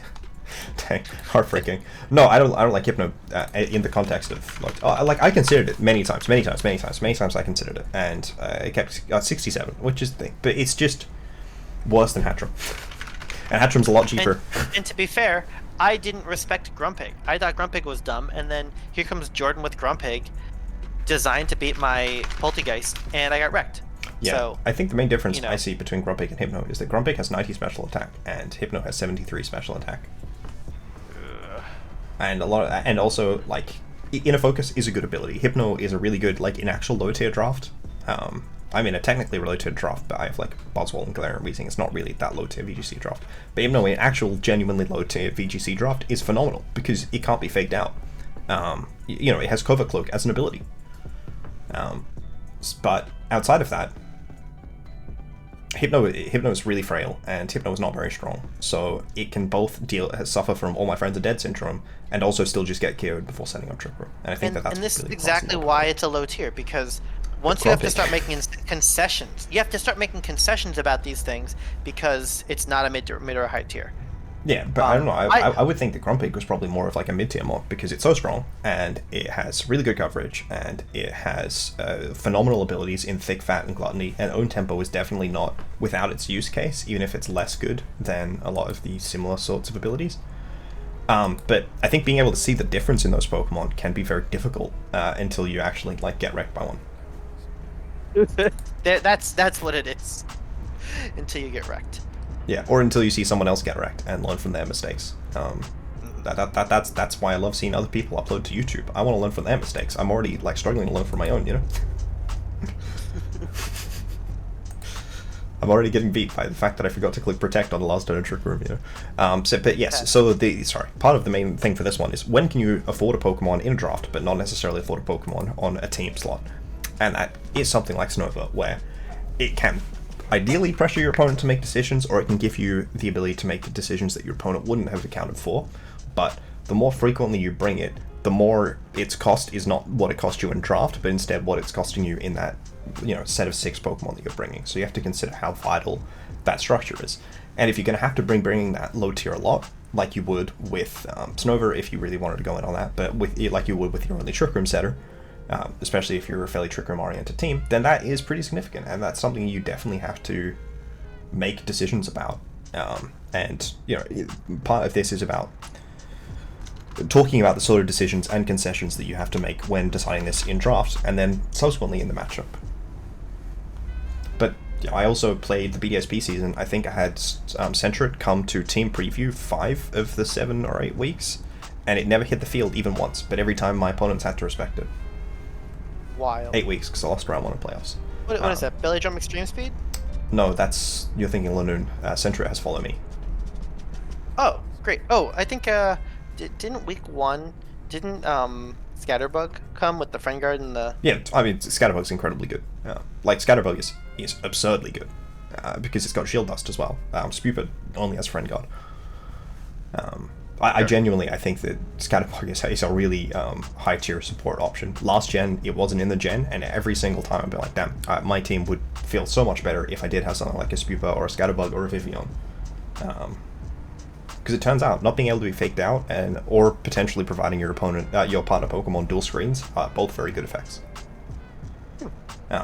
Dang, heartbreaking. No, I don't like Hypno in the context of like I considered it many times. I considered it, and it kept 67, which is the thing. But it's just worse than Hatchrim, and Hatchrim's a lot cheaper. And to be fair, I didn't respect Grumpig. I thought Grumpig was dumb, and then here comes Jordan with Grumpig, designed to beat my Poltergeist, and I got wrecked. Yeah, so, I think the main difference I see between Grumpig and Hypno is that Grumpig has 90 special attack, and Hypno has 73 special attack. And and also like Inner Focus is a good ability. Hypno is a really good like in actual low tier draft. I mean a technically low tier draft, but I have like Buzzwole and Galarian Weezing. It's not really that low tier VGC draft. But Hypno in actual genuinely low tier VGC draft is phenomenal because it can't be faked out. It has Cover Cloak as an ability. But outside of that, Hypno is really frail, and Hypno is not very strong, so it can both suffer from all my friends are dead syndrome, and also still just get KO'd before setting up Trick Room. And I think that's and this really is exactly why it's a low tier, because once you have to start making concessions, about these things, because it's not a mid or high tier. Yeah, but I don't know. I would think that Grumpig was probably more of like a mid-tier mock because it's so strong and it has really good coverage and it has phenomenal abilities in Thick, Fat, and Gluttony. And Own Tempo is definitely not without its use case, even if it's less good than a lot of the similar sorts of abilities. But I think being able to see the difference in those Pokemon can be very difficult until you actually like get wrecked by one. That's what it is. Until you get wrecked. Yeah, or until you see someone else get wrecked and learn from their mistakes. That's why I love seeing other people upload to YouTube. I want to learn from their mistakes. I'm already like struggling to learn from my own, you know. I'm already getting beat by the fact that I forgot to click protect on the last turn of Trick Room, you know. Part of the main thing for this one is when can you afford a Pokemon in a draft, but not necessarily afford a Pokemon on a team slot, and that is something like Snova, where it can ideally pressure your opponent to make decisions, or it can give you the ability to make decisions that your opponent wouldn't have accounted for. But the more frequently you bring it, the more its cost is not what it cost you in draft, but instead what it's costing you in that set of 6 Pokemon that you're bringing. So you have to consider how vital that structure is. And if you're going to have to bringing that low tier a lot, like you would with Snova if you really wanted to go in on that, but like you would with your only Trick Room setter, especially if you're a fairly Trick Room oriented team, then that is pretty significant, and that's something you definitely have to make decisions about. And part of this is about talking about the sort of decisions and concessions that you have to make when deciding this in draft, and then subsequently in the matchup. But I also played the BDSP season. I think I had Centret come to team preview 5 of the 7 or 8 weeks, and it never hit the field even once, but every time my opponents had to respect it. Wild. 8 weeks, because I lost round 1 in playoffs. What is that? Belly drum extreme speed? No, you're thinking Lanoon. Centra has Follow Me. Oh, great. Oh, I think, didn't week 1, didn't, Scatterbug come with the Friend Guard and the... Yeah, I mean, Scatterbug's incredibly good. Like, Scatterbug is absurdly good, because it's got Shield Dust as well. Spupid only has Friend Guard. I genuinely, I think that Scatterbug is a really high tier support option. Last gen, it wasn't in the gen, and every single time I'd be like, damn, my team would feel so much better if I did have something like a Spupa or a Scatterbug or a Vivian. Because it turns out not being able to be faked out or potentially providing your partner Pokemon dual screens are both very good effects.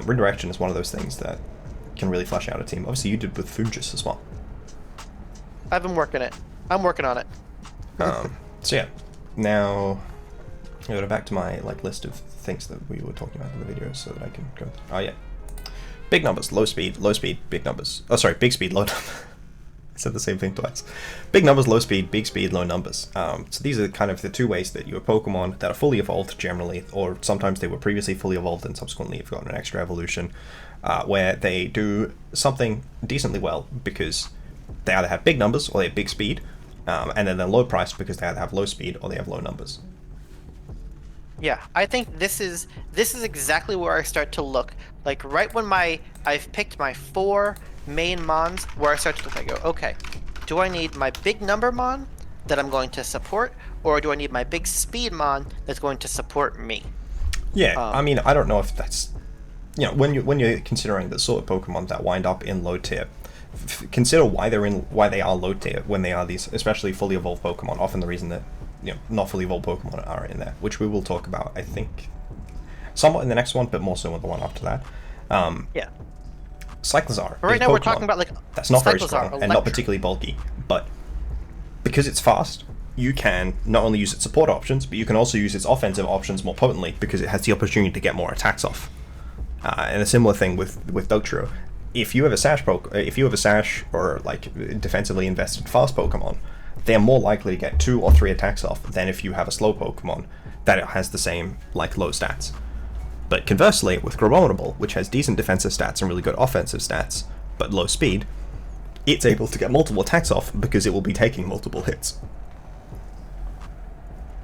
Redirection is one of those things that can really flesh out a team. Obviously, you did with VGC as well. I've been working it. I'm working on it. So yeah, now I go back to my list of things that we were talking about in the video, so that I can go. Oh yeah, big numbers, low speed, big numbers. Oh sorry, big speed, low numbers. I said the same thing twice. Big numbers, low speed, big speed, low numbers. So these are kind of the two ways that your Pokemon that are fully evolved generally, or sometimes they were previously fully evolved and subsequently have gotten an extra evolution, where they do something decently well because they either have big numbers or they have big speed. And then they're low priced because they either have low speed or they have low numbers. Yeah, I think this is exactly where I start to look. Like right when I've picked my 4 main mons, where I start to look, I go, okay, do I need my big number mon that I'm going to support, or do I need my big speed mon that's going to support me? Yeah, I mean, I don't know if that's, when you're considering the sort of Pokemon that wind up in low tier, consider why they are low tier when they are these, especially fully evolved Pokemon. Often the reason that not fully evolved Pokemon are in there, which we will talk about, I think, somewhat in the next one, but more so in the one after that. Yeah. Cyclizar. Right now we're talking about that's not very Cyclizar, strong and not particularly bulky, but because it's fast, you can not only use its support options, but you can also use its offensive options more potently because it has the opportunity to get more attacks off. And a similar thing with Dugtrio. If you have a Sash or defensively invested fast Pokemon, they're more likely to get 2 or 3 attacks off than if you have a slow Pokemon that has the same low stats. But conversely, with Gromonable, which has decent defensive stats and really good offensive stats, but low speed, it's able to get multiple attacks off because it will be taking multiple hits.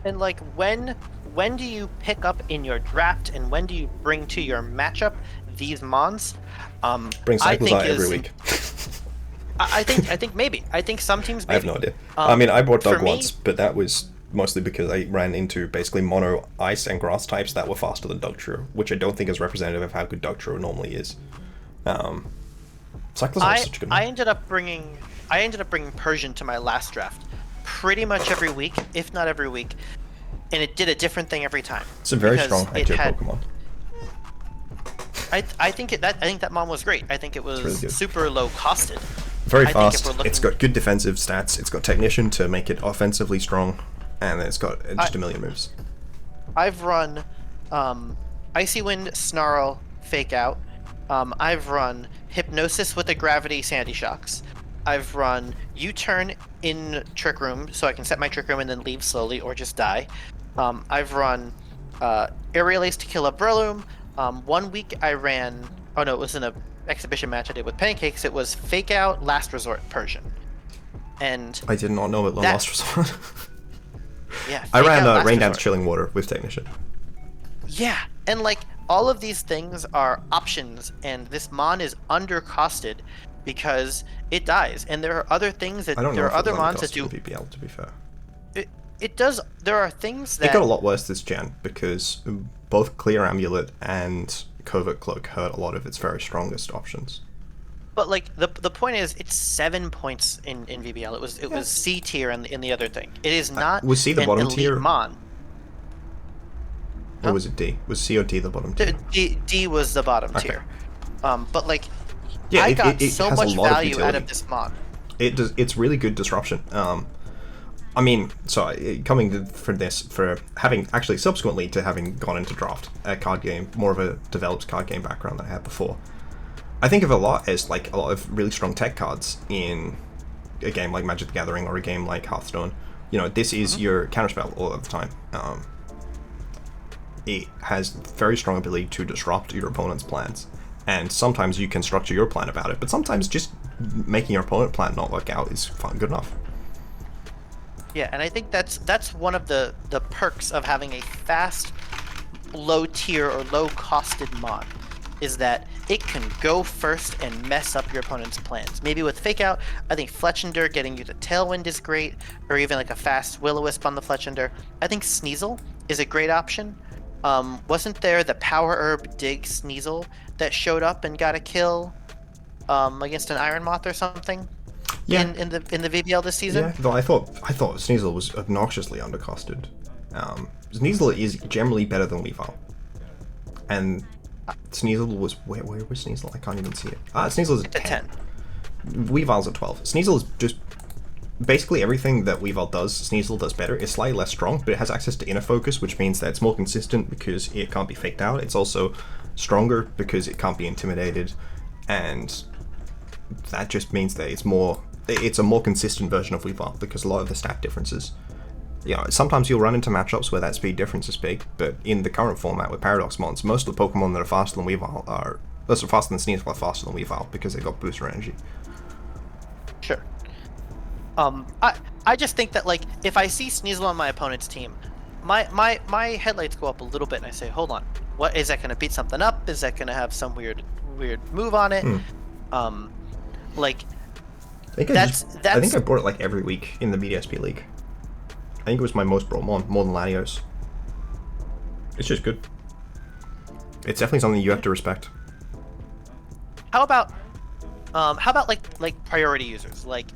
And when do you pick up in your draft, and when do you bring to your matchup these mons? Bring Cyclizar every week. I think maybe. I think some teams maybe. I have no idea. I mean, I bought Doug once, but that was mostly because I ran into basically mono ice and grass types that were faster than Dugtrio, which I don't think is representative of how good Dugtrio normally is. Cyclizar is such a good one. I ended up bringing Persian to my last draft pretty much every week, if not every week, and it did a different thing every time. It's a very strong high-tier Pokemon. I think that mon was great. I think it was really super low costed. Very fast. It's got good defensive stats. It's got Technician to make it offensively strong, and it's got just a million moves. I've run Icy Wind, Snarl, Fake Out. I've run Hypnosis with the Gravity Sandy Shocks. I've run U-Turn in Trick Room, so I can set my Trick Room and then leave slowly or just die. I've run Aerial Ace to kill a Breloom. 1 week I ran, oh no, it was in an exhibition match I did with Pancakes. It was Fake Out, Last Resort, Persian. And I did not know it was Last Resort. Yeah, I ran Rain Dance Chilling Water with Technician. Yeah, and all of these things are options, and this mon is undercosted because it dies. And there are other things that there are other mons that do VBL, to be fair. It does. There are things that it got a lot worse this gen because both Clear Amulet and Covert Cloak hurt a lot of its very strongest options. But the point is, it's 7 points in VBL. It was C tier in the other thing. It is not. Was C the bottom tier? Mon. Or was it D? Was C or D the bottom tier? D was the bottom tier. But yeah, I got it so has much a lot value of out of this mon. It's really good disruption. I mean, so coming from this, for having actually subsequently to having gone into draft, a card game, more of a developed card game background than I had before, I think of a lot as a lot of really strong tech cards in a game like Magic the Gathering or a game like Hearthstone, this is your counterspell all of the time. It has very strong ability to disrupt your opponent's plans, and sometimes you can structure your plan about it, but sometimes just making your opponent's plan not work out is good enough. Yeah, and I think that's one of the perks of having a fast, low tier or low costed mod, is that it can go first and mess up your opponent's plans. Maybe with Fake Out, I think Fletchender getting you the Tailwind is great, or even like a fast Will-O-Wisp on the Fletchender. I think Sneasel is a great option. Wasn't there the Power Herb Dig Sneasel that showed up and got a kill against an Iron Moth or something? Yeah. In the VBL this season? Yeah, though I thought Sneasel was obnoxiously undercosted. Sneasel is generally better than Weavile. And Sneasel was... Where was Sneasel? I can't even see it. Sneasel's at 10. Weavile's at 12. Sneasel is just... Basically everything that Weavile does, Sneasel does better. It's slightly less strong, but it has access to Inner Focus, which means that it's more consistent because it can't be faked out. It's also stronger because it can't be intimidated, and that just means that it's a more consistent version of Weavile because a lot of the stat differences. Sometimes you'll run into matchups where that speed difference is big, but in the current format with Paradox Mons, most of the Pokemon that are faster than Weavile are faster than Sneasel are faster than Weavile because they got booster energy. Sure. I just think that, like, if I see Sneasel on my opponent's team, my headlights go up a little bit and I say, hold on, what is that going to beat something up? Is that going to have some weird move on it? Like, I think I brought it like every week in the BDSP League. I think it was my most brought one, more than Latios. It's just good. It's definitely something you have to respect. How about like priority users, like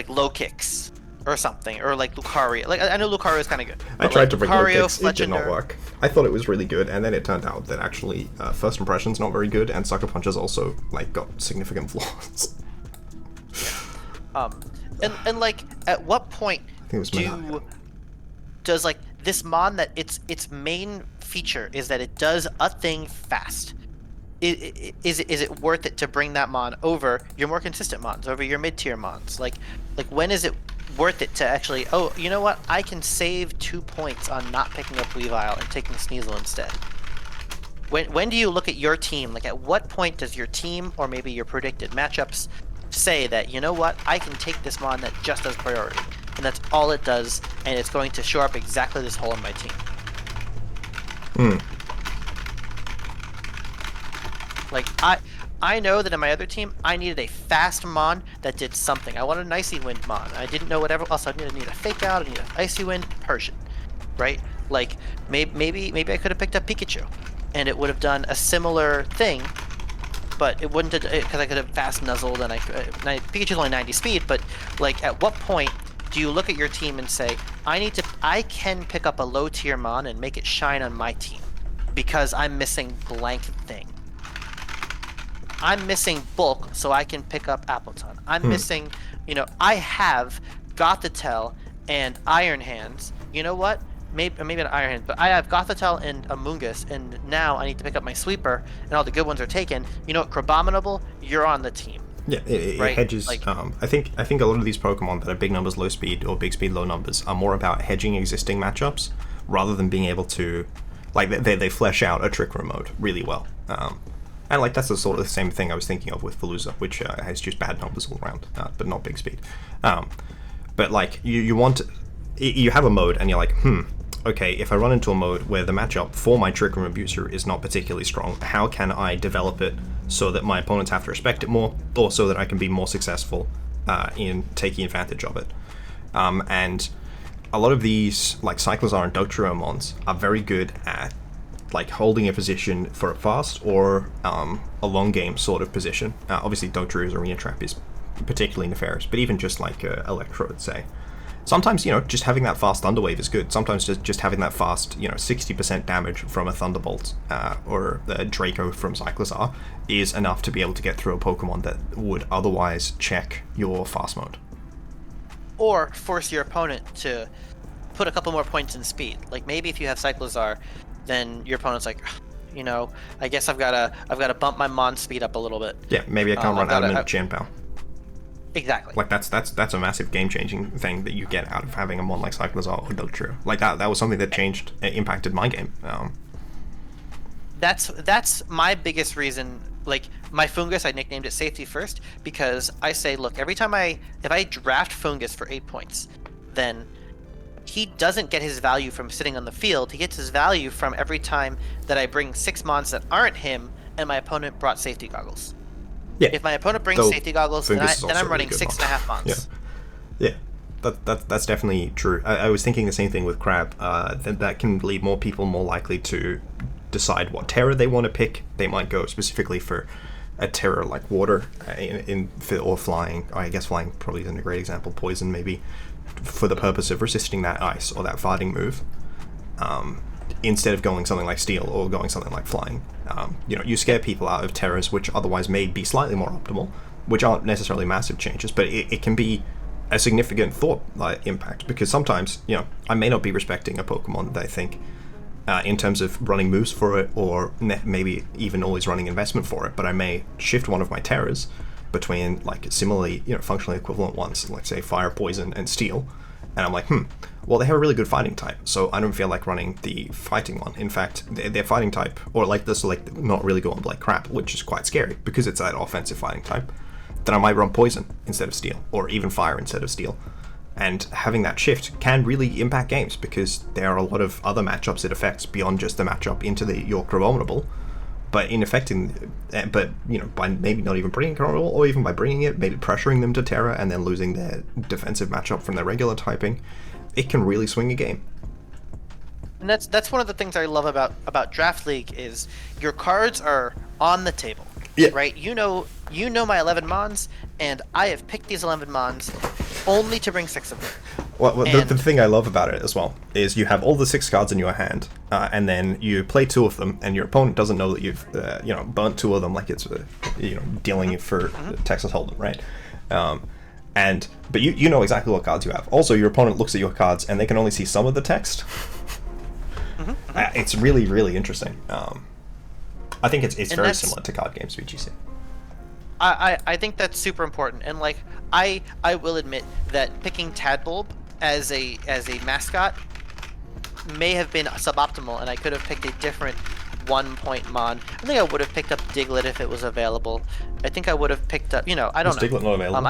low kicks or something, or like Lucario. Like, I know Lucario is kind of good. I tried to bring low Lucario, kicks, it did not work. I thought it was really good, and then it turned out that actually first impression's not very good, and Sucker Punch has also like got significant flaws. And like, at what point does like this mon that its main feature is that it does a thing fast? Is it worth it to bring that mon over your more consistent mons, over your mid-tier mons? Like when is it worth it to actually, oh, you know what, I can save 2 points on not picking up Weavile and taking Sneasel instead? When do you look at your team? Like, at what point does your team, or maybe your predicted matchups, say that, you know what, I can take this mon that just does priority, and that's all it does, and it's going to shore up exactly this hole in my team? Like, I know that in my other team, I needed a fast mon that did something. I wanted an Icy Wind mon. I didn't know whatever else. I needed a Fake Out, I needed an Icy Wind, Persian, right? Like, maybe I could have picked up Pikachu, and it would have done a similar thing, but it wouldn't have, because I could have fast nuzzled, and Pikachu's only 90 speed, but like, at what point do you look at your team and say, I can pick up a low tier mon and make it shine on my team because I'm missing blank thing. I'm missing bulk, so I can pick up Appleton. I'm missing, I have Gothitelle and Iron Hands. You know what? Maybe not Iron Hands, but I have Gothitelle and Amoonguss, and now I need to pick up my Sweeper, and all the good ones are taken. You know what, Crabominable, you're on the team. Yeah, it right? hedges. Like, I think a lot of these Pokemon that are big numbers, low speed, or big speed, low numbers, are more about hedging existing matchups rather than being able to, like, they flesh out a Trick Room mode really well. And like, that's the sort of the same thing I was thinking of with Veluza, which has just bad numbers all around, but not big speed. But like, you have a mode, and you're like, okay, if I run into a mode where the matchup for my Trick Room Abuser is not particularly strong, how can I develop it so that my opponents have to respect it more, or so that I can be more successful in taking advantage of it? And a lot of these, like Cyclozar and Dotaro mons, are very good at like holding a position for a fast or a long game sort of position. Obviously Dotaro's Arena Trap is particularly nefarious, but even just like Electrode, say. Sometimes, just having that fast Thunderwave is good. Sometimes just having that fast, 60% damage from a Thunderbolt or the Draco from Cyclozar is enough to be able to get through a Pokemon that would otherwise check your fast mode. Or force your opponent to put a couple more points in speed. Like, maybe if you have Cyclozar, then your opponent's like, I guess I've gotta bump my mon speed up a little bit. Yeah, maybe I can't run Adamant Chien-Pao. Exactly. Like that's a massive game changing thing that you get out of having a mon like Cyclozar or Dugtrio. Like that was something that changed, impacted my game. That's my biggest reason. Like my Fungus, I nicknamed it Safety First because I say, look, every time if I draft Fungus for 8 points, then he doesn't get his value from sitting on the field. He gets his value from every time that I bring 6 mons that aren't him and my opponent brought safety goggles. Yeah. If my opponent brings safety goggles, then I'm running really 6.5 mons. Yeah. That's definitely true. I was thinking the same thing with Crab. That can leave more people more likely to decide what terror they want to pick. They might go specifically for a terror like water or flying. I guess flying probably isn't a great example. Poison maybe, for the purpose of resisting that ice or that farting move, instead of going something like steel or going something like flying. You scare people out of terrors which otherwise may be slightly more optimal, which aren't necessarily massive changes, but it can be a significant thought impact, because sometimes I may not be respecting a Pokemon that I think in terms of running moves for it, or maybe even always running investment for it, but I may shift one of my terrors between like similarly functionally equivalent ones, like say fire, poison, and steel, and I'm like, well, they have a really good fighting type, so I don't feel like running the fighting one. In fact, their fighting type, or like this, like not really going like crap, which is quite scary because it's that offensive fighting type, then I might run poison instead of steel, or even fire instead of steel. And having that shift can really impact games, because there are a lot of other matchups it affects beyond just the matchup into the York Abominable. But in affecting, by maybe not even bringing Abominable, or even by bringing it, maybe pressuring them to Terra and then losing their defensive matchup from their regular typing, it can really swing a game. And that's one of the things I love about Draft League is your cards are on the table. Yeah. Right? You know my 11 mons, and I have picked these 11 mons only to bring 6 of them. Well, the thing I love about it as well is you have all the 6 cards in your hand, and then you play 2 of them, and your opponent doesn't know that you've burnt 2 of them, like it's dealing for Texas Hold'em, right? But you know exactly what cards you have. Also, your opponent looks at your cards and they can only see some of the text. It's really, really interesting. I think it's very similar to card games VGC. I think that's super important, and like I will admit that picking Tadbulb as a mascot may have been suboptimal, and I could have picked a different 1-point mon. I think I would have picked up Diglett if it was available. I think I would have picked up, I don't know. Was Diglett not available?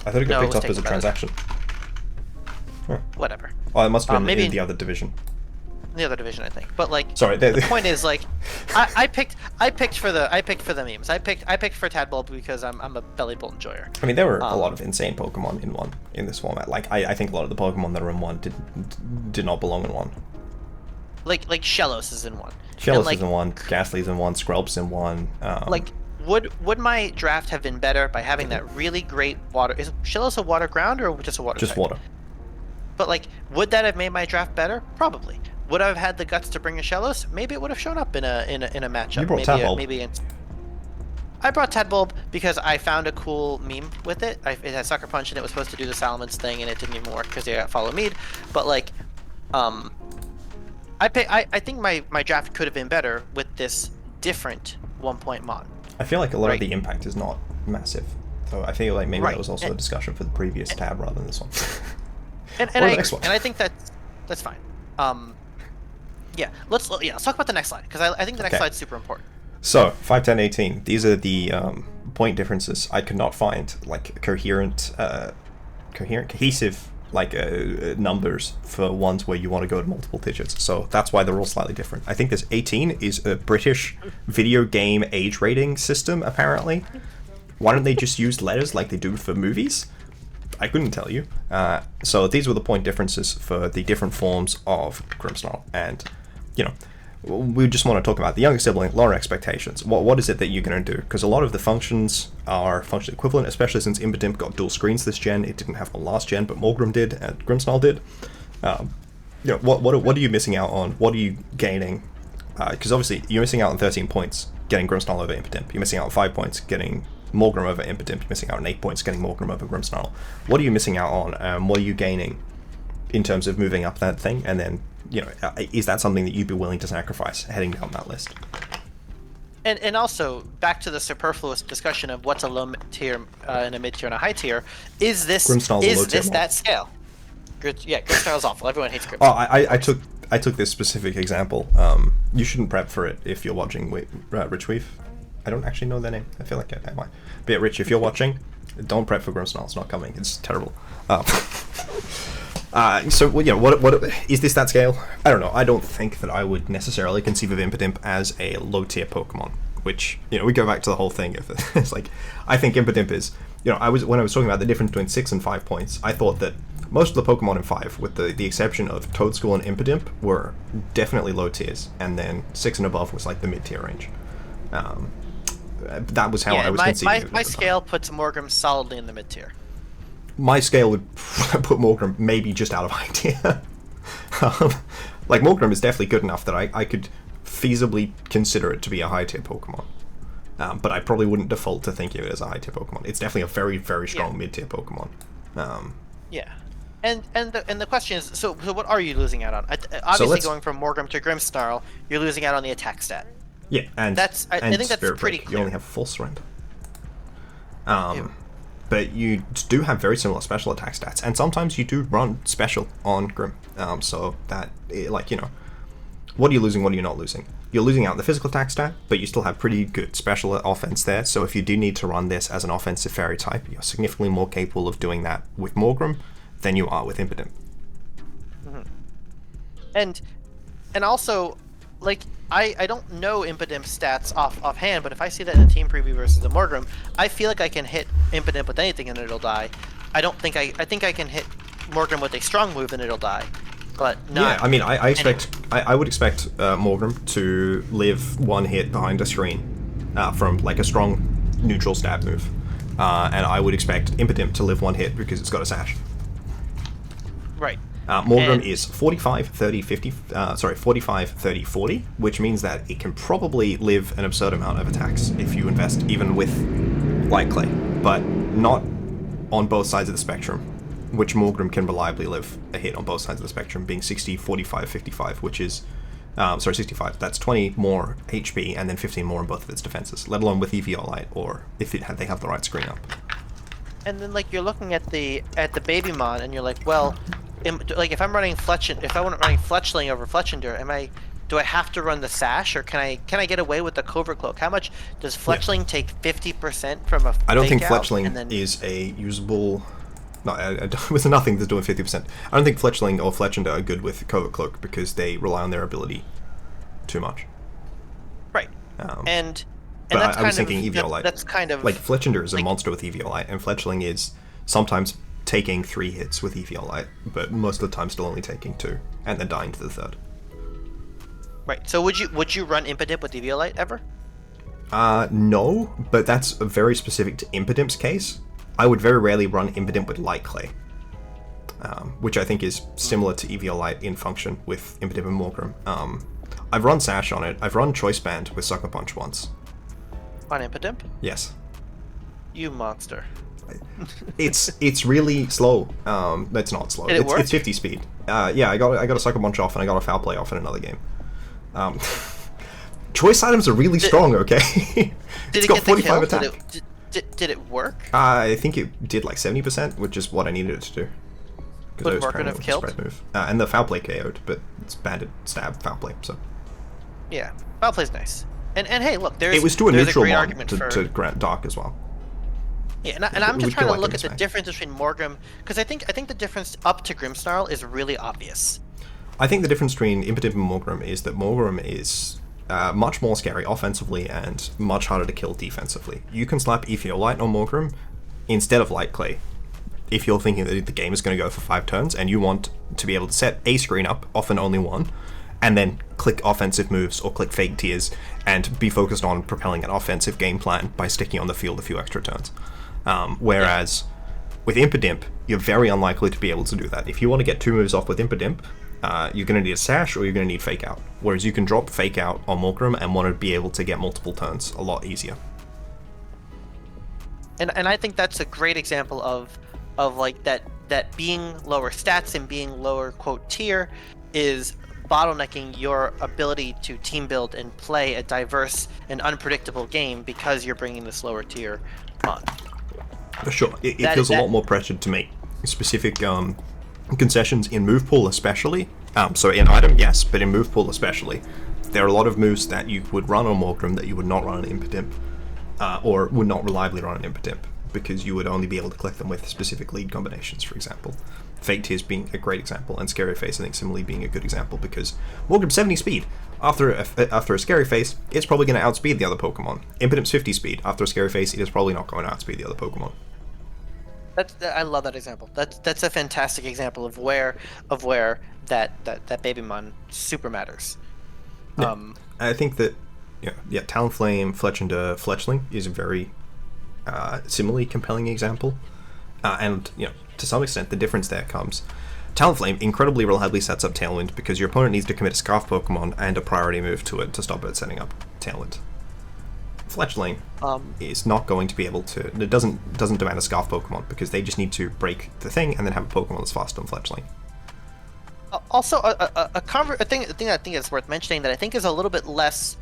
I thought it got picked up as a transaction. Whatever. Oh, it must have been maybe in the other division. The other division, I think. But like, sorry, the point is like, I picked for the memes. I picked for Tadbulb because I'm a belly bolt enjoyer. I mean, there were a lot of insane Pokemon in this format. Like, I think a lot of the Pokemon that are in 1 did not belong in 1. Like Shellos is in 1. Shellos is in 1. Ghastly's in 1. Skrelp's in 1. Like, would my draft have been better by having that really great water? Is Shellos a water ground or just a water? Just type? water. But like, would that have made my draft better? Probably. Would I have had the guts to bring a Shellos? Maybe it would have shown up in a matchup. You brought Tadbulb. I brought Tadbulb because I found a cool meme with it. It had Sucker Punch and it was supposed to do the Salamence thing, and it didn't even work because they got Follow Mead. But like, I think my draft could have been better with this different 1-point mon. I feel like a lot of the impact is not massive, so I feel like maybe that was also a discussion for the previous tab rather than this one. and I think that's fine. Yeah, let's talk about the next slide, because I think the next slide's super important. So 5, 10, 18. These are the point differences. I could not find like cohesive numbers for ones where you want to go to multiple digits. So that's why they're all slightly different. I think this 18 is a British video game age rating system, apparently. Why don't they just use letters like they do for movies? I couldn't tell you. So these were the point differences for the different forms of Grimmsnarl. And, we just want to talk about the younger sibling, lower expectations. What is it that you're going to do? Because a lot of the functions are functionally equivalent, especially since Impidimp got dual screens this gen. It didn't have one last gen, but Morgrim did, and Grimmsnarl did. What are you missing out on? What are you gaining? Because obviously you're missing out on 13 points getting Grimmsnarl over Impidimp. You're missing out on 5 points getting Morgrim over Impidimp. You're missing out on 8 points getting Morgrim over Grimmsnarl. What are you missing out on? What are you gaining in terms of moving up that thing? And then, is that something that you'd be willing to sacrifice heading down that list? And also back to the superfluous discussion of what's a low tier and a mid tier and a high tier. Is this that scale? Grimmsnarl's awful. Everyone hates Grimmsnarl. Oh, I took this specific example. You shouldn't prep for it if you're watching Rich Weave. I don't actually know their name. I feel like I might. But yeah, Rich, if you're watching, don't prep for Grimmsnarl. It's not coming. It's terrible. So what is this that scale? I don't know. I don't think that I would necessarily conceive of Impidimp as a low tier Pokemon. Which we go back to the whole thing. It's like I think Impidimp is. When I was talking about the difference between 6 and 5 points, I thought that most of the Pokemon in 5, with the exception of Toadscool and Impidimp, were definitely low tiers, and then 6 and above was like the mid tier range. That was how I was conceiving it. My scale puts Morgrem solidly in the mid tier. My scale would put Morgrem maybe just out of high tier. Like Morgrem is definitely good enough that I could feasibly consider it to be a high tier Pokemon. But I probably wouldn't default to thinking of it as a high tier Pokemon. It's definitely a very, very strong mid tier Pokemon. Yeah. And the question is, so what are you losing out on? Obviously, going from Morgrem to Grimmsnarl, you're losing out on the attack stat. Yeah, and I think that's pretty clear. You only have full surrender. But you do have very similar special attack stats, and sometimes you do run special on Grim. So that, what are you losing? What are you not losing? You're losing out the physical attack stat, but you still have pretty good special offense there. So if you do need to run this as an offensive fairy type, you're significantly more capable of doing that with Morgrem than you are with Impidimp. Mm-hmm. And also, like, I don't know Impidimp stats offhand, but if I see that in a team preview versus the Morgrem, I feel like I can hit Impidimp with anything and it'll die. I think I can hit Morgrem with a strong move and it'll die. But not. Yeah, I mean, I would expect Morgrem to live one hit behind a screen from like a strong neutral stab move, and I would expect Impidimp to live one hit because it's got a sash. Right. Morgrem is 45, 30, 50, 45, 30, 40, which means that it can probably live an absurd amount of attacks if you invest even with Light Clay, but not on both sides of the spectrum, which Morgrem can reliably live a hit on both sides of the spectrum, being 60, 45, 55, which is, 65, that's 20 more HP and then 15 more in both of its defenses, let alone with EVO-Light, or if they have the right screen up. And then, like, you're looking at the Babymon, and you're like, well, if I'm running if I want running Fletchling over Fletchinder, do I have to run the Sash, or can I get away with the Covert Cloak? How much does Fletchling take 50% from a fake I don't think out, Fletchling is a usable. No, with nothing that's doing 50%. I don't think Fletchling or Fletchinder are good with Covert Cloak because they rely on their ability too much. Right. But I was thinking EVO-Light. That's kind of like Fletchinder is a monster with EVO-Light, and Fletchling is sometimes taking 3 hits with EVO-Light, but most of the time still only taking 2, and then dying to the 3rd. Right. So would you run Impidimp with EVO-Light ever? No, but that's very specific to Impidimp's case. I would very rarely run Impidimp with Light Clay, which I think is similar to EVO-Light in function with Impidimp and Morgrem. I've run Sash on it. I've run Choice Band with Sucker Punch once. On Impidimp? Yes. You monster. It's really slow. It's not slow. It's 50 speed. Yeah, I got a Sucker Punch off and I got a Foul Play off in another game. Choice items are really strong. Okay. It's got 45 attack. Did it work? I think it did like 70%, which is what I needed it to do. Would Morgrem have killed? Spread move. And the Foul Play KO'd, but it's banded, stab, Foul Play. So. Yeah, Foul Play's nice. And hey, look, it was to a neutral argument to grant Dark as well. Yeah, and I'm just trying to look at the difference between Morgrem, because I think the difference up to Grimmsnarl is really obvious. I think the difference between Impidimp and Morgrem is that Morgrem is much more scary offensively and much harder to kill defensively. You can slap EVO-Light on Morgrem instead of Light Clay if you're thinking that the game is going to go for 5 turns and you want to be able to set a screen up, often only one, and then click offensive moves or click fake tiers and be focused on propelling an offensive game plan by sticking on the field a few extra turns. Whereas with Impidimp, you're very unlikely to be able to do that. If you want to get 2 moves off with Impidimp, you're going to need a Sash or you're going to need Fake Out. Whereas you can drop Fake Out on Morgrem and want to be able to get multiple turns a lot easier. And I think that's a great example of like that being lower stats and being lower quote tier is bottlenecking your ability to team build and play a diverse and unpredictable game because you're bringing the slower tier on. Sure, it feels a lot more pressured to make specific concessions in move pool, especially. So in item, yes, but in move pool especially, there are a lot of moves that you would run on Morgrim that you would not run on Impotemp, or would not reliably run on Impotemp, because you would only be able to collect them with specific lead combinations, for example. Fake Tears being a great example, and Scary Face I think similarly being a good example, because Morgrim's 70 speed. After a Scary Face, it's probably going to outspeed the other Pokemon. Impotemp's 50 speed. After a Scary Face, it is probably not going to outspeed the other Pokemon. I love that example. That's a fantastic example of where that Babymon super matters. Yeah. I think that Talonflame, Fletchinder, Fletchling is a very similarly compelling example, and to some extent the difference there comes. Talonflame incredibly reliably sets up Tailwind because your opponent needs to commit a Scarf Pokemon and a priority move to it to stop it setting up Tailwind. Fletchling is not going to be able to. It doesn't demand a Scarf Pokemon because they just need to break the thing and then have a Pokemon that's faster than Fletchling. Also, a thing I think is worth mentioning that I think is a little bit less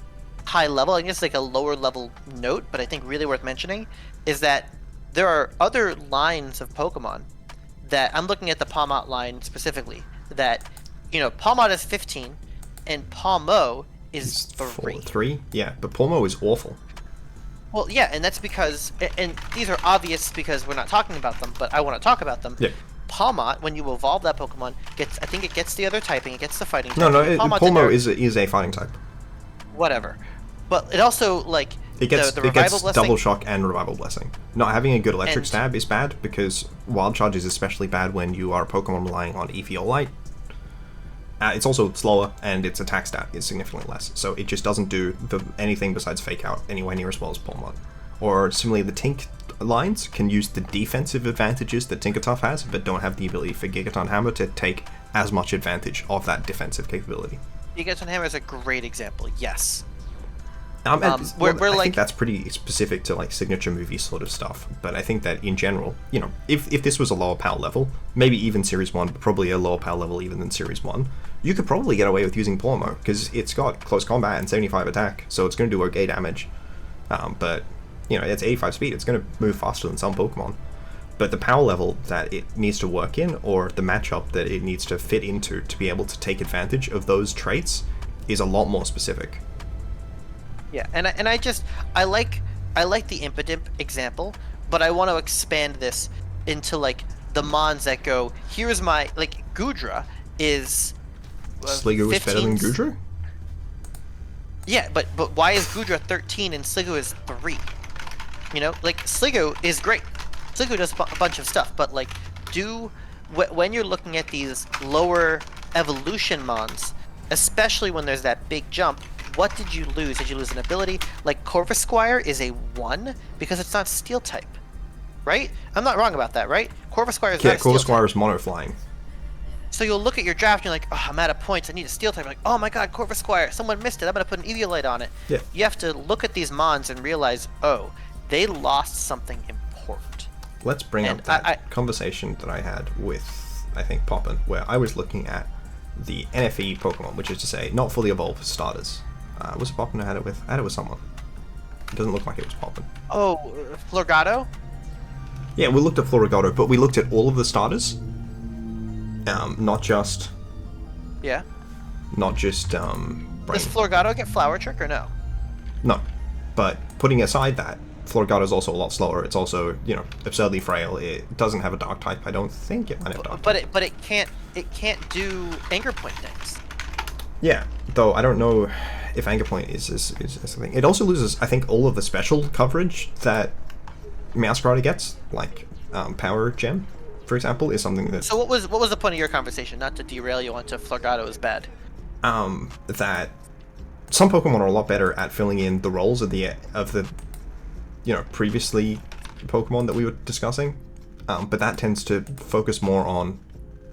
high level. I think it's like a lower level note, but I think really worth mentioning is that there are other lines of Pokemon that I'm looking at the Palmot line specifically. That Palmot is 15, and Palmo is 3. 3? Yeah, but Palmo is awful. Well, yeah, and that's because, and these are obvious because we're not talking about them, but I want to talk about them. Yeah. Palmot, when you evolve that Pokemon, I think it gets the other typing, it gets the fighting type. Palmo is a fighting type. Whatever. But it also, it gets Blessing, Double Shock and Revival Blessing. Not having a good Electric Stab is bad, because Wild Charge is especially bad when you are a Pokemon relying on Eevee or Light. It's also slower, and its attack stat is significantly less, so it just doesn't do anything besides Fake Out anywhere near as well as Palmot. Or similarly, the Tink lines can use the defensive advantages that Tinkertuff has, but don't have the ability for Gigaton Hammer to take as much advantage of that defensive capability. Gigaton Hammer is a great example, yes. I think that's pretty specific to signature movie sort of stuff, but I think that in general, if this was a lower power level, maybe even Series 1, but probably a lower power level even than Series 1, you could probably get away with using Palmo, because it's got close combat and 75 attack, so it's going to do okay damage. But it's 85 speed, it's going to move faster than some Pokemon. But the power level that it needs to work in, or the matchup that it needs to fit into to be able to take advantage of those traits, is a lot more specific. Yeah, and I like the Impotemp example, but I want to expand this into the Mons that go, here's my Goodra is Sliggoo is better than Goodra? Yeah, but why is Goodra 13 and Sliggoo is 3? Sliggoo is great. Sliggoo does a bunch of stuff, but when you're looking at these lower evolution Mons, especially when there's that big jump, what did you lose? Did you lose an ability? Corvisquire is a 1 because it's not Steel type, right? I'm not wrong about that, right? Corvisquire is not Steel type. Corvisquire is mono flying. So you'll look at your draft and you're like, oh, I'm out of points. I need a Steel type. You're like, oh my god, Corvisquire. Someone missed it. I'm going to put an Eviolite on it. Yeah. You have to look at these Mons and realize, oh, they lost something important. Let's bring up that conversation that I had with, I think, Poppin, where I was looking at the NFE Pokemon, which is to say, not fully evolved starters. Was it Poppin I had it with? I had it with someone. It doesn't look like it was Poppin. Oh, Florgato? Yeah, we looked at Florgato, but we looked at all of the starters. Not just... Yeah? Not just, Does Florgato get Flower Trick or no? No. But putting aside that, Florgato is also a lot slower. It's also, absurdly frail. It doesn't have a Dark type. I don't think it might have a Dark type. But it can't do Anger Point things. Yeah, though I don't know if Anger Point is a thing. It also loses, I think, all of the special coverage that Meowscarada gets, Power Gem, for example, is something that... So what was the point of your conversation? Not to derail you onto Florgato is bad. That some Pokemon are a lot better at filling in the roles of the previously Pokemon that we were discussing, but that tends to focus more on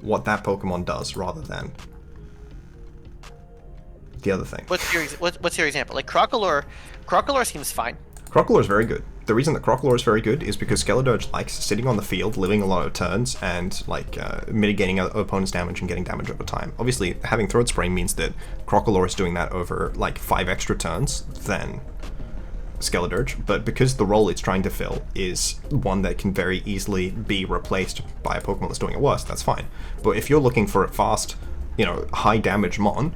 what that Pokemon does rather than the other thing. What's your example? Crocolore seems fine. Crocolore is very good. the reason that Crocodile is very good is because Skeledirge likes sitting on the field, living a lot of turns, and like mitigating opponent's damage and getting damage over time. Obviously, having Throat Spray means that Crocodile is doing that over like 5 extra turns than Skeledirge, but because the role it's trying to fill is one that can very easily be replaced by a Pokemon that's doing it worse, that's fine. But if you're looking for a fast, high damage Mon,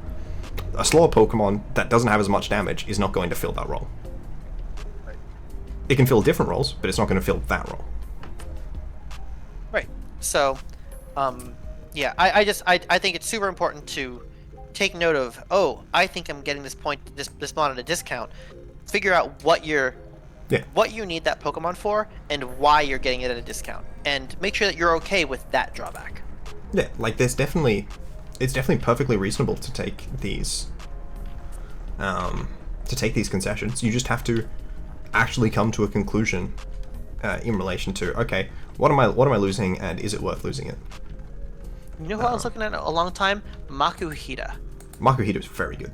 a slower Pokemon that doesn't have as much damage is not going to fill that role. Right. It can fill different roles, but it's not going to fill that role. Right. So, yeah, I think it's super important to take note of, I think I'm getting this Mon at a discount. Figure out what you need that Pokemon for and why you're getting it at a discount, and make sure that you're okay with that drawback. Yeah, like it's definitely perfectly reasonable to take these concessions. You just have to actually come to a conclusion in relation to, okay, what am I losing, and is it worth losing it? You know who I was looking at a long time? Makuhita. Makuhita is very good.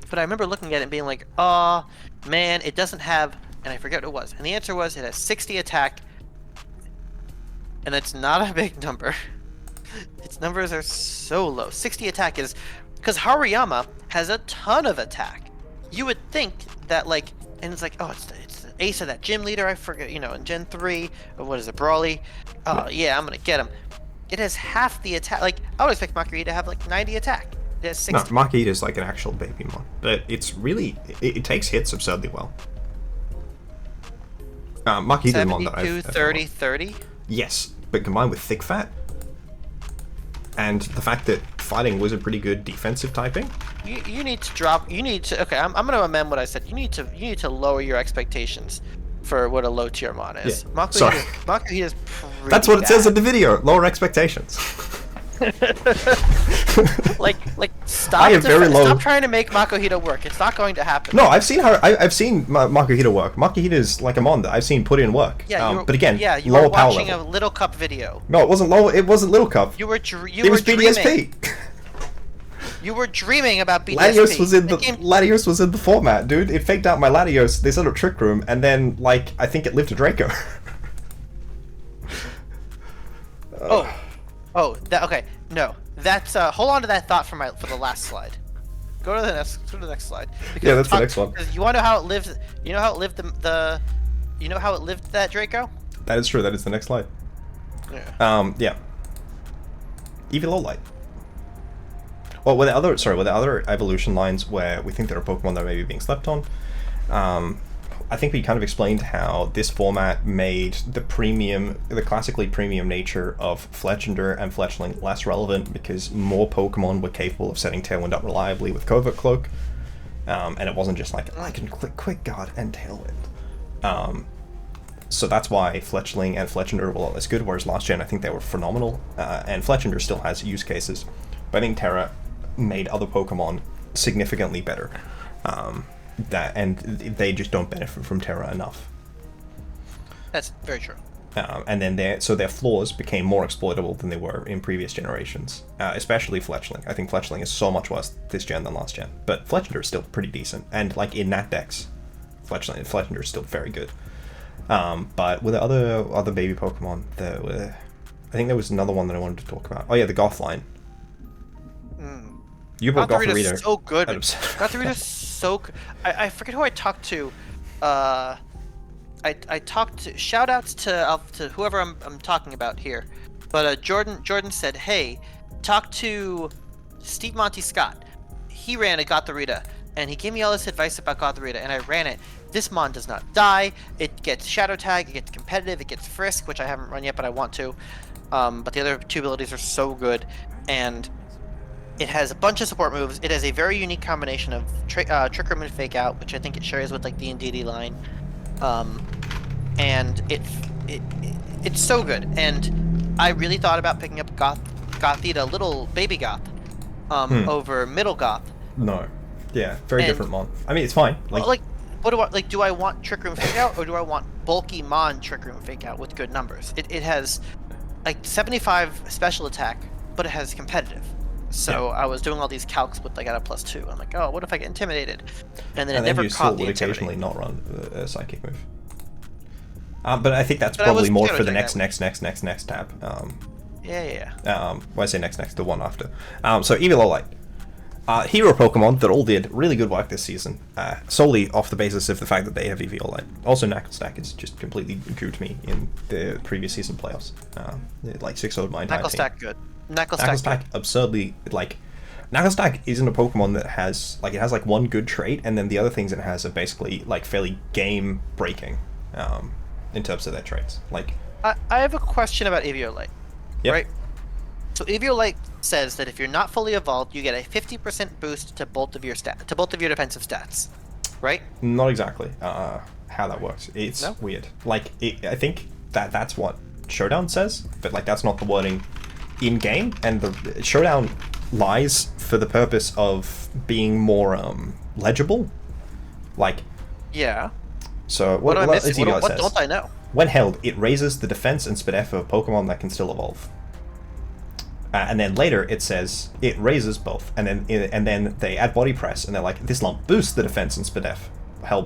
But I remember looking at it and being like, oh, man, it doesn't have, and I forget what it was. And the answer was it has 60 attack, and that's not a big number. Its numbers are so low. 60 attack is, because Hariyama has a ton of attack. You would think that, like, and it's like, it's the ace of that gym leader, I forget, in Gen 3, or what is it, Brawly? Yeah, I'm going to get him. It has half the attack. Like, I would expect Makuhita to have, like, 90 attack. No, Makuhita is like an actual baby Mon, but it's really it takes hits absurdly well. Makuhita is Mon that I've 30, 30? Yes, but combined with thick fat, and the fact that fighting was a pretty good defensive typing. You need to drop. You need to. Okay, I'm going to amend what I said. You need to lower your expectations for what a low tier Mon is. Yeah. Sorry. Makuhita is pretty That's what bad. it says in the video. Lower expectations. like stop trying to make Makuhita work. It's not going to happen. No, I've seen Makuhita work. Makuhita is like a Mon that I've seen put in work. Yeah, but again, you lower were power watching level. a Little Cup video. No, it wasn't low. It wasn't Little Cup. You were It was BDSP. You were dreaming about BDSP. Latios was in the format, dude. It faked out my Latios. They set up Trick Room, and then I think it lived to Draco. Okay. No, that's hold on to that thought for the last slide. Go to the next slide. Yeah, that's the next one. You want to know how it lived? You know how it lived You know how it lived that Draco? That is true. That is the next slide. Yeah. Yeah. Eevee Well, with the other evolution lines where we think there are Pokemon that are maybe being slept on, I think we kind of explained how this format made the classically premium nature of Fletchinder and Fletchling less relevant because more Pokemon were capable of setting Tailwind up reliably with Covert Cloak, and it wasn't just like, I can click Quick Guard and Tailwind. So that's why Fletchling and Fletchinder were a lot less good, whereas last gen I think they were phenomenal, and Fletchinder still has use cases, but I think Terra made other Pokemon significantly better. And they just don't benefit from Terra enough. That's very true. And then their flaws became more exploitable than they were in previous generations, especially Fletchling. I think Fletchling is so much worse this gen than last gen, but Fletchinder is still pretty decent. And like in Nat decks, Fletchinder is still very good. But with the other baby Pokemon, I think there was another one that I wanted to talk about. Oh yeah, the Goth line. You brought Gothorita. So good. Gothorita's so good. I forget who I talked to. I talked to, shout outs to whoever I'm talking about here. But Jordan said, hey, talk to Steve Monty Scott. He ran a Gothorita, and he gave me all this advice about Gothorita, and I ran it. This Mon does not die. It gets Shadow Tag, it gets Competitive, it gets Frisk, which I haven't run yet, but I want to. But the other two abilities are so good, and it has a bunch of support moves. It has a very unique combination of Trick Room and Fake Out, which I think it shares with like the DD line. And it's so good. And I really thought about picking up Gothita, little baby Goth, over middle Goth. No. Yeah, very different Mon. I mean, it's fine. What do I like? Do I want Trick Room Fake Out, or do I want bulky Mon Trick Room Fake Out with good numbers? It has like 75 special attack, but it has competitive. So I was doing all these calcs with like at a +2. I'm like, oh, what if I get intimidated? And then and it never you caught still the would intimidate. occasionally not run a psychic move. But I think that's But I probably was more for the next next tab. Yeah. When I say next, the one after. So Eviolite. Hero Pokemon that all did really good work this season, solely off the basis of the fact that they have Eviolite. Also, Knucklestack is just completely gooped me in the previous season playoffs. Like 6-0'd my entire team. Knucklestack good. Knucklestack absurdly, like, Knucklestack isn't a Pokemon that has, like, it has like one good trait, and then the other things it has are basically like fairly game breaking, in terms of their traits. Like, I have a question about Eviolite. yep. Right? So Eviolite says that if you're not fully evolved, you get a 50% boost to both of your defensive stats, right? Not exactly how that works. It's weird. Like, I think that's what Showdown says, but like that's not the wording in game. And the Showdown lies for the purpose of being more legible. Like, yeah. So what am I missing? What What don't I know? When held, it raises the defense and SpDef of Pokemon that can still evolve. And then later it says it raises both, and then they add body press, and they're like, this lump boosts the defense and SpDef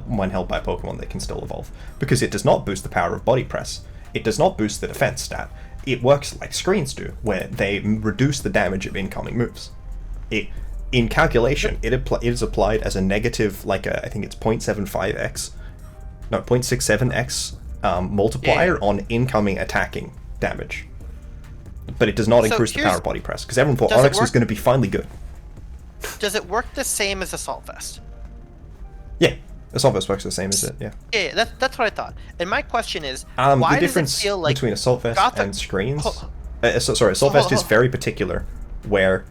when held by Pokemon that can still evolve, because it does not boost the power of body press. It does not boost the defense stat. It works like screens do, where they reduce the damage of incoming moves. In calculation, it is applied as a negative, like I think it's 0.75x, no 0.67x multiplier on incoming attacking damage. But it does not increase the power of body press, because everyone thought Onyx was going to be finally good. Does it work the same as Assault Vest? Yeah, Assault Vest works the same as it, yeah. Yeah, that's what I thought. And my question is, why the difference does it feel like between Assault Vest and screens... Assault Vest is very particular, where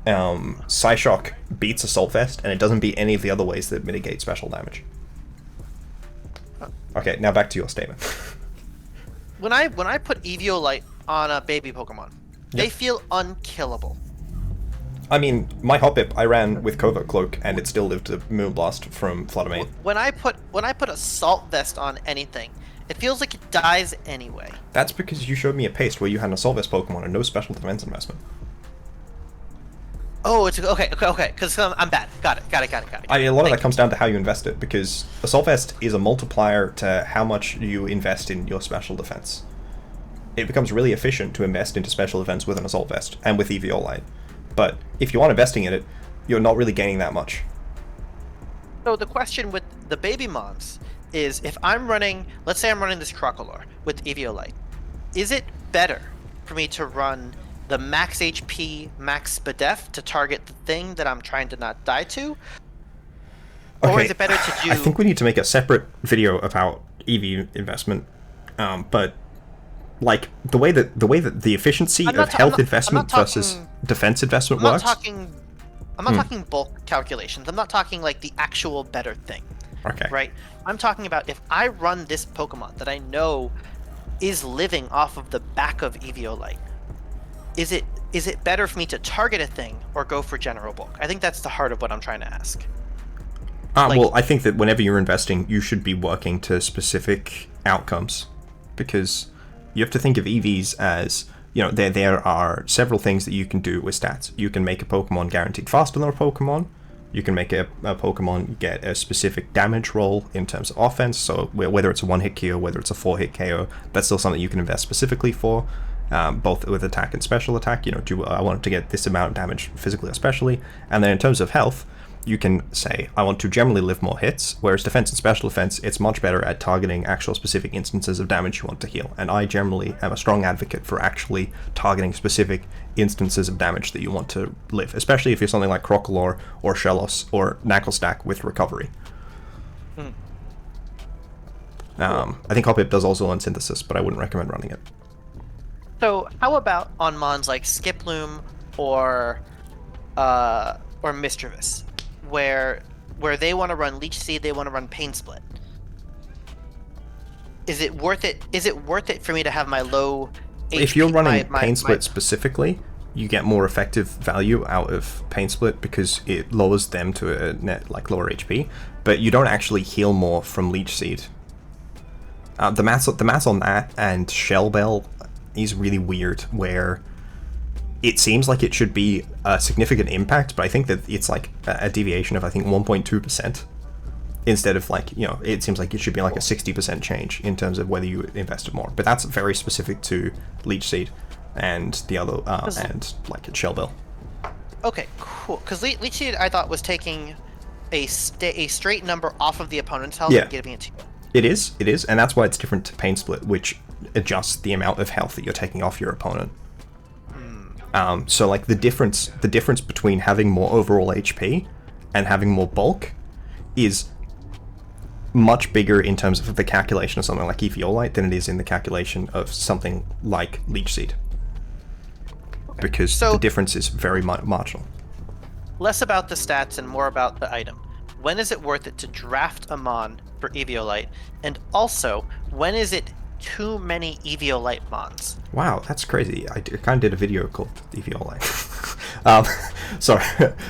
Psyshock beats Assault Vest, and it doesn't beat any of the other ways that mitigate special damage. Okay, now back to your statement. When I put Eviolite on a baby Pokemon, they feel unkillable. I mean, my Hoppip I ran with Covert Cloak, and it still lived to Moonblast from Flood of Main. When I put Assault Vest on anything, it feels like it dies anyway. That's because you showed me a paste where you had an Assault Vest Pokemon and no special defense investment. Oh, it's okay, because I'm bad. Got it. A lot of that comes down to how you invest it, because Assault Vest is a multiplier to how much you invest in your special defense. It becomes really efficient to invest into special defense with an Assault Vest and with Eviolite. But if you aren't investing in it, you're not really gaining that much. So the question with the baby mons is, if I'm running, let's say I'm running this Crocolore with Eviolite, is it better for me to run the max HP, max SpDef to target the thing that I'm trying to not die to? Or is it better to do... I think we need to make a separate video about EV investment, but like the way that the efficiency of health investment versus defense investment works. I'm not talking bulk calculations. I'm not talking like the actual better thing. Okay. Right? I'm talking about if I run this Pokemon that I know is living off of the back of Eviolite, is it better for me to target a thing or go for general bulk? I think that's the heart of what I'm trying to ask. Well, I think that whenever you're investing, you should be working to specific outcomes, because you have to think of EVs as, you know, there are several things that you can do with stats. You can make a Pokemon guaranteed faster than a Pokemon. You can make a Pokemon get a specific damage roll in terms of offense. So whether it's a one-hit KO, whether it's a four-hit KO, that's still something you can invest specifically for, both with attack and special attack. You know, I want to get this amount of damage physically or specially. And then in terms of health, you can say, I want to generally live more hits, whereas defense and special defense, it's much better at targeting actual specific instances of damage you want to heal. And I generally am a strong advocate for actually targeting specific instances of damage that you want to live, especially if you're something like Crocolore or Shellos or Knucklestack with recovery. I think Hoppip does also on synthesis, but I wouldn't recommend running it. So how about on mons like Skiploom or Mischievous, where they want to run Leech Seed, they want to run Pain Split? Is it worth it? Is it worth it for me to have my low HP? If you're running Pain Split specifically, you get more effective value out of Pain Split because it lowers them to a net like lower HP, but you don't actually heal more from Leech Seed. The math on that and Shell Bell is really weird, where it seems like it should be a significant impact, but I think that it's like a deviation of, I think, 1.2%. Instead of like, it seems like it should be like a 60% change in terms of whether you invested more. But that's very specific to Leech Seed and the other, and like Shell Bill. Okay, cool. Because Leech Seed, I thought, was taking a straight number off of the opponent's health and giving it to you. It is, and that's why it's different to Pain Split, which adjusts the amount of health that you're taking off your opponent. So like the difference between having more overall HP and having more bulk is much bigger in terms of the calculation of something like Eviolite than it is in the calculation of something like Leech Seed. Okay. Because the difference is very marginal. Less about the stats and more about the item. When is it worth it to draft a Mon for Eviolite? And also, when is it too many Eviolite Mons? Wow, that's crazy. I kind of did a video called Eviolite. Sorry,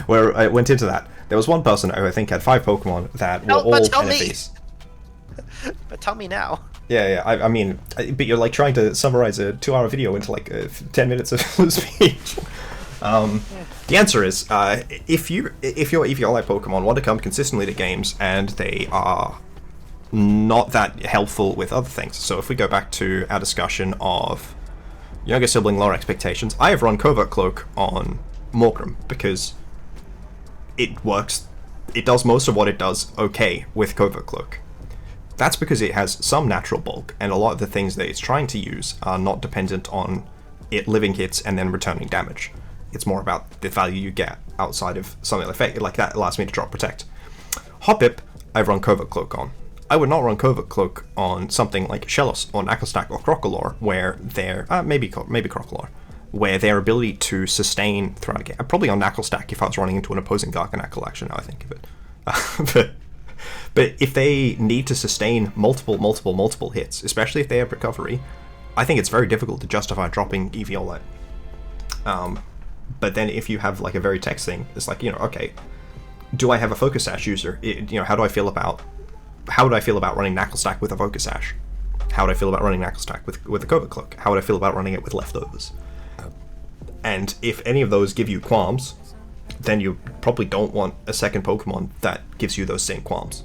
where I went into that. There was one person who I think had 5 Pokemon that were all NFVs. But tell me now. Yeah, I mean, but you're like trying to summarize a 2-hour video into like 10 minutes of speech. The answer is, if your Eviolite Pokemon want to come consistently to games and they are not that helpful with other things. So if we go back to our discussion of younger sibling lore expectations, I have run Covert Cloak on Morcrum because it works. It does most of what it does okay with Covert Cloak. That's because it has some natural bulk, and a lot of the things that it's trying to use are not dependent on it living hits and then returning damage. It's more about the value you get outside of something like that allows me to drop Protect. Hoppip, I've run Covert Cloak on. I would not run Covert Cloak on something like Shellos or Knacklestack or Crocolore, where their maybe Crocolore, where their ability to sustain throughout a game. Probably on Knacklestack if I was running into an opposing Garganacl, actually, now I think of it. But if they need to sustain multiple hits, especially if they have recovery, I think it's very difficult to justify dropping Eviolite. But then if you have like a very text thing, it's like, okay, do I have a Focus Sash user? How would I feel about running Knacklestack with a Focus Sash? How would I feel about running Knacklestack with a Covert Cloak? How would I feel about running it with Leftovers? And if any of those give you qualms, then you probably don't want a second Pokemon that gives you those same qualms.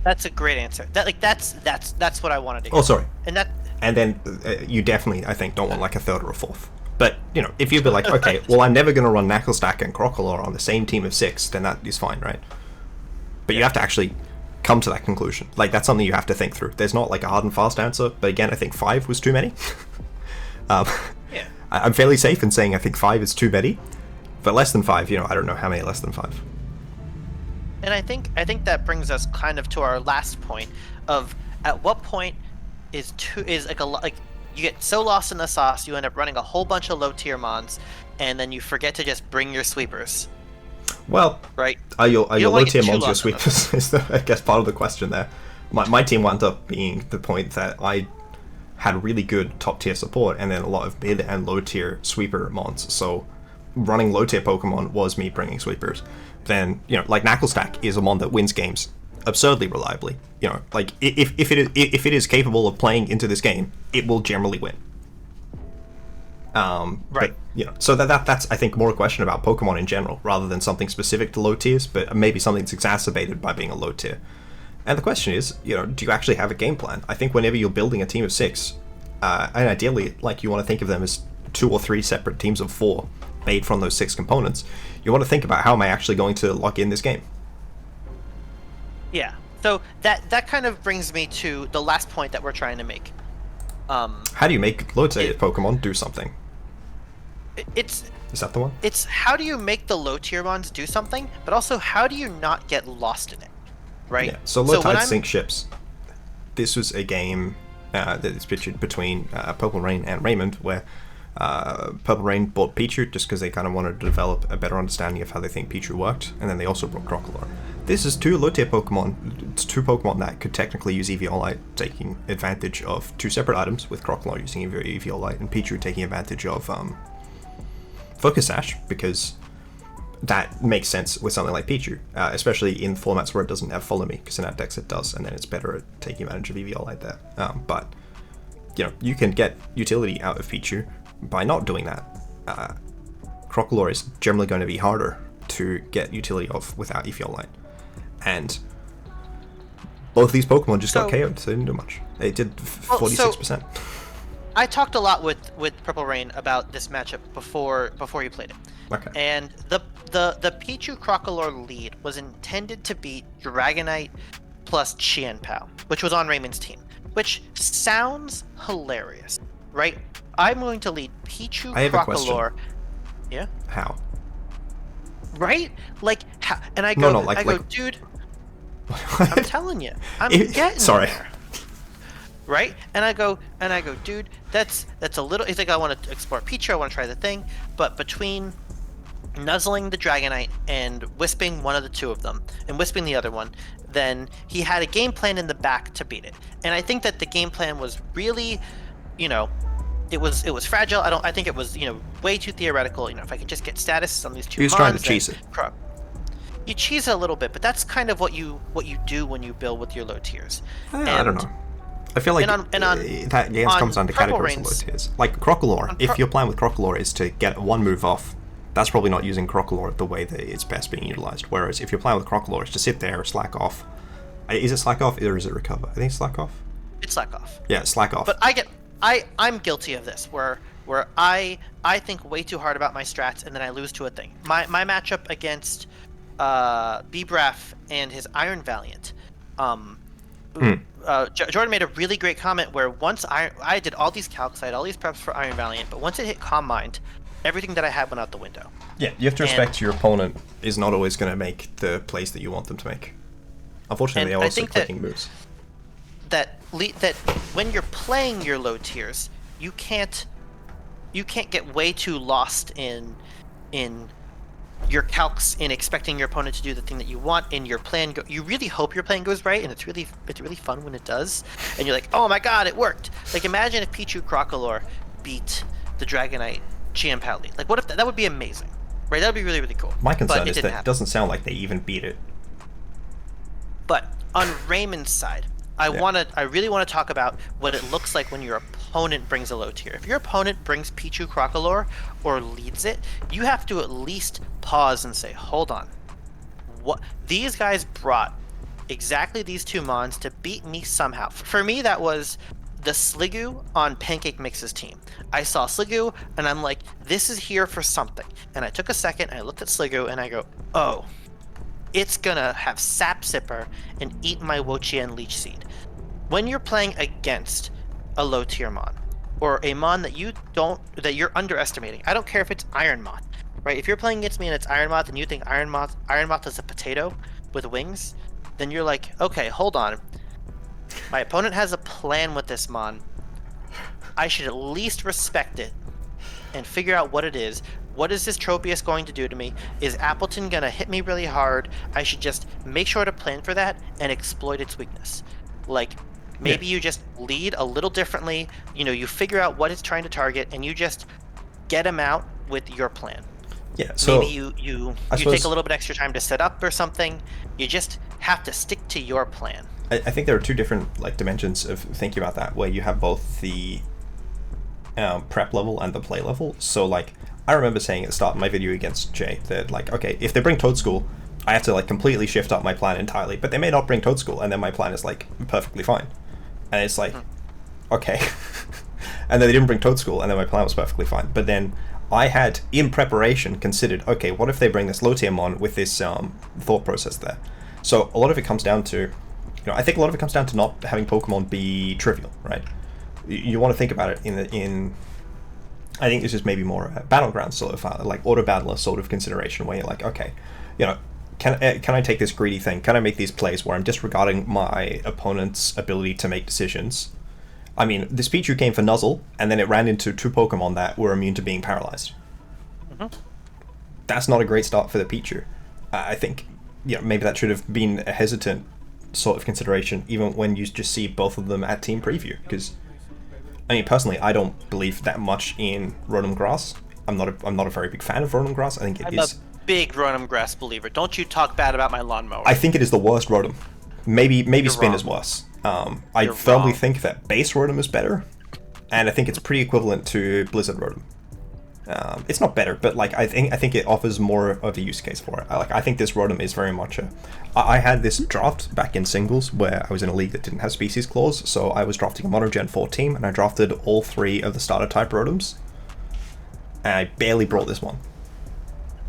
That's a great answer. That's what I wanted to hear. Oh, sorry. And then you definitely, I think, don't want like a third or a fourth. But if you'd be like, okay, well, I'm never going to run Knacklestack and Crocolore on the same team of 6, then that is fine, right? But you have to actually come to that conclusion. Like, that's something you have to think through. There's not like a hard and fast answer, but again, I think 5 was too many. I'm fairly safe in saying I think 5 is too many, but less than 5, I don't know how many less than 5. And I think that brings us kind of to our last point of at what point is you get so lost in the sauce you end up running a whole bunch of low tier mons, and then you forget to just bring your sweepers. Well, right? Are your low tier mons your sweepers? Is I guess part of the question there. My team wound up being the point that I had really good top tier support and then a lot of mid and low tier sweeper mons. So running low tier Pokemon was me bringing sweepers. Then like Knacklestack is a mon that wins games absurdly reliably. Like if it is capable of playing into this game, it will generally win. Right. But, so that's I think more a question about Pokemon in general rather than something specific to low tiers, but maybe something that's exacerbated by being a low tier. And the question is, do you actually have a game plan? I think whenever you're building a team of 6, and ideally, like, you want to think of them as 2 or 3 separate teams of 4 made from those 6 components, you want to think about how am I actually going to lock in this game? Yeah. So that kind of brings me to the last point that we're trying to make. How do you make low tier Pokemon do something? Is that the one? It's how do you make the low tier ones do something, but also how do you not get lost in it, right? Yeah. So low tide sink ships. This was a game that is pictured between Purple Rain and Raymond, where Purple Rain bought Pichu just because they kind of wanted to develop a better understanding of how they think Pichu worked, and then they also brought Crocolore. This is 2 low tier Pokemon. It's 2 Pokemon that could technically use Eviolite, taking advantage of 2 separate items, with Crocolore using Eviolite and Pichu taking advantage of Focus Sash, because that makes sense with something like Pichu, especially in formats where it doesn't have Follow Me, because in Dex it does, and then it's better at taking advantage of Eviolite there. But you can get utility out of Pichu by not doing that, Crocodile is generally going to be harder to get utility of without Eviol Light. And both these Pokemon just got KO'd, so they didn't do much. They did 46%. I talked a lot with Purple Rain about this matchup before you played it. Okay. And the Pichu Crocodile lead was intended to beat Dragonite plus Qianpao, which was on Raymond's team, which sounds hilarious, right? I'm going to lead Pichu I have a Crocodile. question. Yeah? How? Right? Like, how? And I go, dude, I'm telling you, I'm getting there. Right? And I go, dude, that's a little. He's like, I want to explore Pichu, I want to try the thing, but between nuzzling the Dragonite and wisping one of the two of them, and wisping the other one, then he had a game plan in the back to beat it. And I think that the game plan was really, it was fragile. I think it was, way too theoretical. If I can just get status on these two. He was trying to cheese it. You cheese it a little bit, but that's kind of what you do when you build with your low tiers. I don't know. I feel like that game comes down to categories of low tiers. Like Crocodile, if your plan with Crocodile is to get one move off, that's probably not using Crocodile the way that it's best being utilized. Whereas if your plan with Crocodile is to sit there, slack off. Is it slack off or is it recover? I think it's slack off. It's slack off. Yeah, slack off. But I'm guilty of this, where I think way too hard about my strats and then I lose to a thing. My matchup against Beebraf and his Iron Valiant. Jordan made a really great comment where once I did all these calcs, I had all these preps for Iron Valiant, but once it hit Calm Mind, everything that I had went out the window. Yeah, you have to respect your opponent is not always going to make the plays that you want them to make. Unfortunately, they're also clicking moves. That when you're playing your low tiers, you can't get way too lost in your calcs in expecting your opponent to do the thing that you want in your plan. You really hope your plan goes right, and it's really fun when it does. And you're like, oh my god, it worked! Like imagine if Pichu Crocodile beat the Dragonite Qianpao lead. Like what if that would be amazing, right? That would be really, really cool. My concern is that it doesn't sound like they even beat it. But on Raymond's side, I really want to talk about what it looks like when your opponent brings a low tier. If your opponent brings Pichu Crocodile or leads it, you have to at least pause and say, hold on. What these guys brought exactly these two mons to beat me somehow. For me, that was the Sliggoo on Pancake Mix's team. I saw Sliggoo and I'm like, this is here for something. And I took a second, I looked at Sliggoo and I go, oh, it's gonna have Sap Sipper and eat my Wo-Chien Leech Seed. When you're playing against a low tier mon, or a mon that you're underestimating, I don't care if it's Iron Moth, right? If you're playing against me and it's Iron Moth and you think Iron Moth is a potato with wings, then you're like, okay, hold on. My opponent has a plan with this mon. I should at least respect it and figure out what it is. What is this Tropius going to do to me? Is Appleton going to hit me really hard? I should just make sure to plan for that and exploit its weakness. Like, maybe you just lead a little differently. You figure out what it's trying to target and you just get him out with your plan. Yeah, so maybe you take a little bit extra time to set up or something. You just have to stick to your plan. I think there are two different dimensions of thinking about that, where you have both the prep level and the play level. So I remember saying at the start of my video against Jay that okay, if they bring Toad School, I have to completely shift up my plan entirely, but they may not bring Toad School, and then my plan is perfectly fine. And it's okay. And then they didn't bring Toad School, and then my plan was perfectly fine. But then I had, in preparation, considered, okay, what if they bring this low tier mon with this thought process there? So a lot of it comes down to, I think a lot of it comes down to not having Pokemon be trivial, right? You want to think about it in I think this is maybe more a battleground sort of auto battler sort of consideration, where you're like, okay, can I take this greedy thing? Can I make these plays where I'm disregarding my opponent's ability to make decisions? I mean, this Pichu came for Nuzzle, and then it ran into two Pokemon that were immune to being paralyzed. Mm-hmm. That's not a great start for the Pichu. I think maybe that should have been a hesitant sort of consideration, even when you just see both of them at team preview, because I mean, personally, I don't believe that much in Rotom Grass. I'm not a very big fan of Rotom Grass. I think it is a big Rotom Grass believer. Don't you talk bad about my lawnmower. I think it is the worst Rotom. Maybe Spin is worse. I firmly think that base Rotom is better. and I think it's pretty equivalent to Blizzard Rotom. It's not better, but like I think it offers more of a use case for it. I think this Rotom is very much a. I had this draft back in singles where I was in a league that didn't have species clause, so I was drafting a Mono Gen 4 team, and I drafted all 3 of the starter type Rotoms, and I barely brought this one.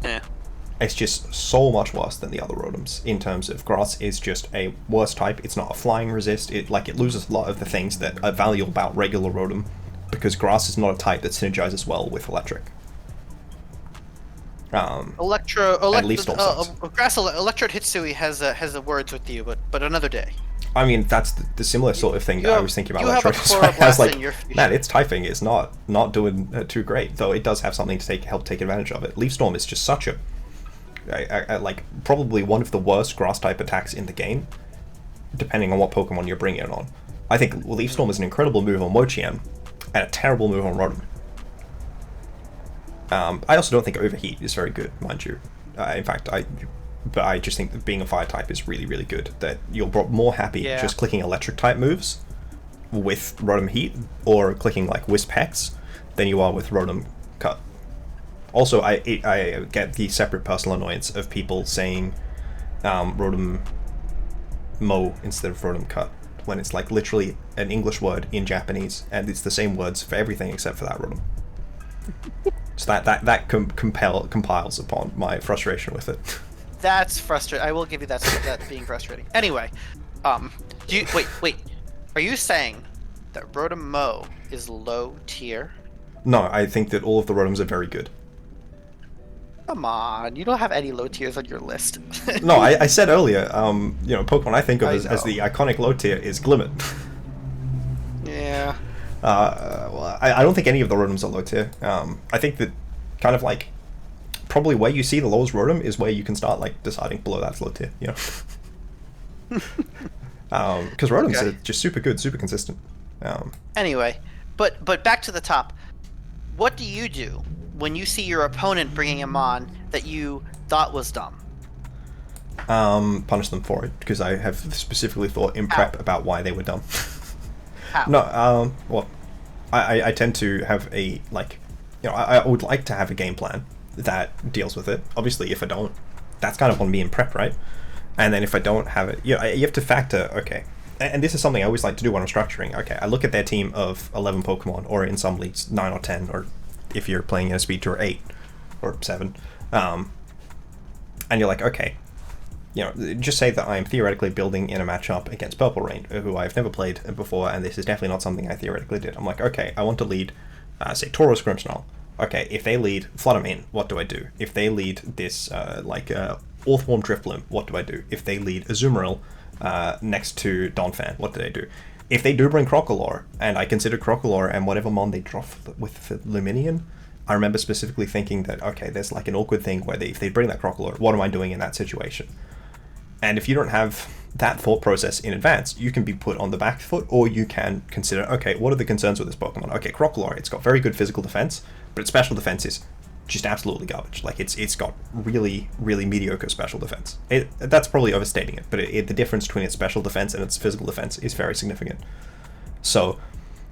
Yeah. It's just so much worse than the other Rotoms in terms of Grass is just a worse type. It's not a flying resist. It loses a lot of the things that are valuable about regular Rotom, because Grass is not a type that synergizes well with Electric. Grass Electrode Hitsui has a words with you, but another day. I mean, that's the similar sort of thing that I was thinking about Electrode. I was like, man, its typing is not doing too great, though it does have something to help take advantage of it. Leaf Storm is just such a like probably one of the worst grass type attacks in the game, depending on what Pokemon you're bringing it on. I think Leaf Storm is an incredible move on Mochian, and a terrible move on Rotom. I also don't think Overheat is very good, mind you. In fact, I just think that being a fire type is really, really good. That you're more happy just clicking electric type moves with Rotom Heat or clicking like Wisp Hex than you are with Rotom Cut. Also, I get the separate personal annoyance of people saying Rotom Mo instead of Rotom Cut when it's like literally an English word in Japanese and it's the same words for everything except for that Rotom. So that compiles upon my frustration with it. That's frustrating. I will give you that being frustrating. Anyway, wait. Are you saying that Rotom Mo is low tier? No, I think that all of the Rotoms are very good. Come on, you don't have any low tiers on your list. No, I said earlier, Pokemon I think of as the iconic low tier is Glimmet. Yeah. Well, I don't think any of the Rotoms are low tier. I think that kind of like probably where you see the lowest Rotom is where you can start like deciding below that's low tier, you know. Because Rotoms are just super good, super consistent. Anyway, but back to the top. What do you do when you see your opponent bringing him on that you thought was dumb? Punish them for it, because I have specifically thought in prep about why they were dumb. How? No, well, I tend to have a, like, I would like to have a game plan that deals with it. Obviously, if I don't, that's kind of on me in prep, right? And then if I don't have it, you have to factor, okay, and this is something I always like to do when I'm structuring. Okay, I look at their team of 11 Pokemon, or in some leagues, 9 or 10, or if you're playing in a speed tour, 8 or 7. And you're like, okay, just say that I'm theoretically building in a matchup against Purple Rain, who I've never played before, and this is definitely not something I theoretically did. I'm like, okay, I want to lead, say, Tauros Grimmsnarl. Okay, if they lead Fluttermane, what do I do? If they lead this, Orthworm Drifbloom, what do I do? If they lead Azumarill next to Donphan, what do they do? If they do bring Crocolore, and I consider Crocolore and whatever mon they drop with the Luminion, I remember specifically thinking that, okay, there's like an awkward thing where if they bring that Crocolore, what am I doing in that situation? And if you don't have that thought process in advance, you can be put on the back foot, or you can consider, okay, what are the concerns with this Pokemon? Okay, Crocolore, it's got very good physical defense, but its special defense is just absolutely garbage. Like, it's got really, really mediocre special defense. That's probably overstating it, but the difference between its special defense and its physical defense is very significant. So,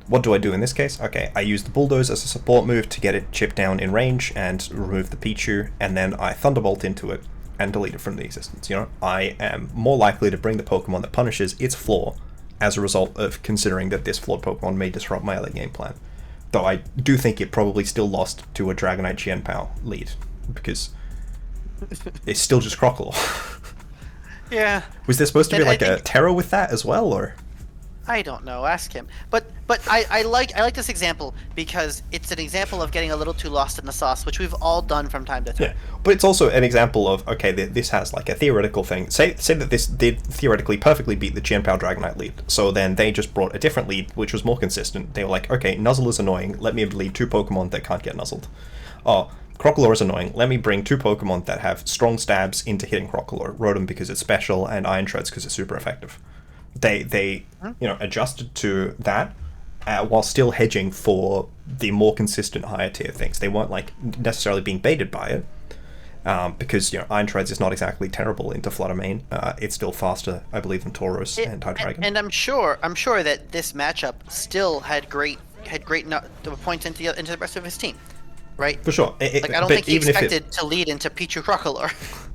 what do I do in this case? Okay, I use the Bulldoze as a support move to get it chipped down in range and remove the Pichu, and then I Thunderbolt into it and delete it from the existence. I am more likely to bring the Pokemon that punishes its flaw as a result of considering that this flawed Pokemon may disrupt my early game plan. Though I do think it probably still lost to a Dragonite Qianpao lead, because it's still just Crocolore. Yeah. Was there supposed to be like a Terror with that as well, or? I don't know. Ask him. But I like this example because it's an example of getting a little too lost in the sauce, which we've all done from time to time. Yeah, but it's also an example of, okay, this has like a theoretical thing. Say that this did theoretically perfectly beat the Qianpao Dragonite lead, so then they just brought a different lead which was more consistent. They were like, okay, Nuzzle is annoying, let me lead 2 Pokemon that can't get nuzzled. Oh, Crocolore is annoying, let me bring 2 Pokemon that have strong stabs into hitting Crocolore. Rotom because it's special, and Iron Treads because it's super effective. They adjusted to that while still hedging for the more consistent higher tier things. They weren't like necessarily being baited by it, because Iron Treads is not exactly terrible into Fluttermane. It's still faster, I believe, than Tauros and Hydreigon. And I'm sure that this matchup still had great had great points into the rest of his team, right? For sure. I don't think he expected to lead into Pichu Crocodile.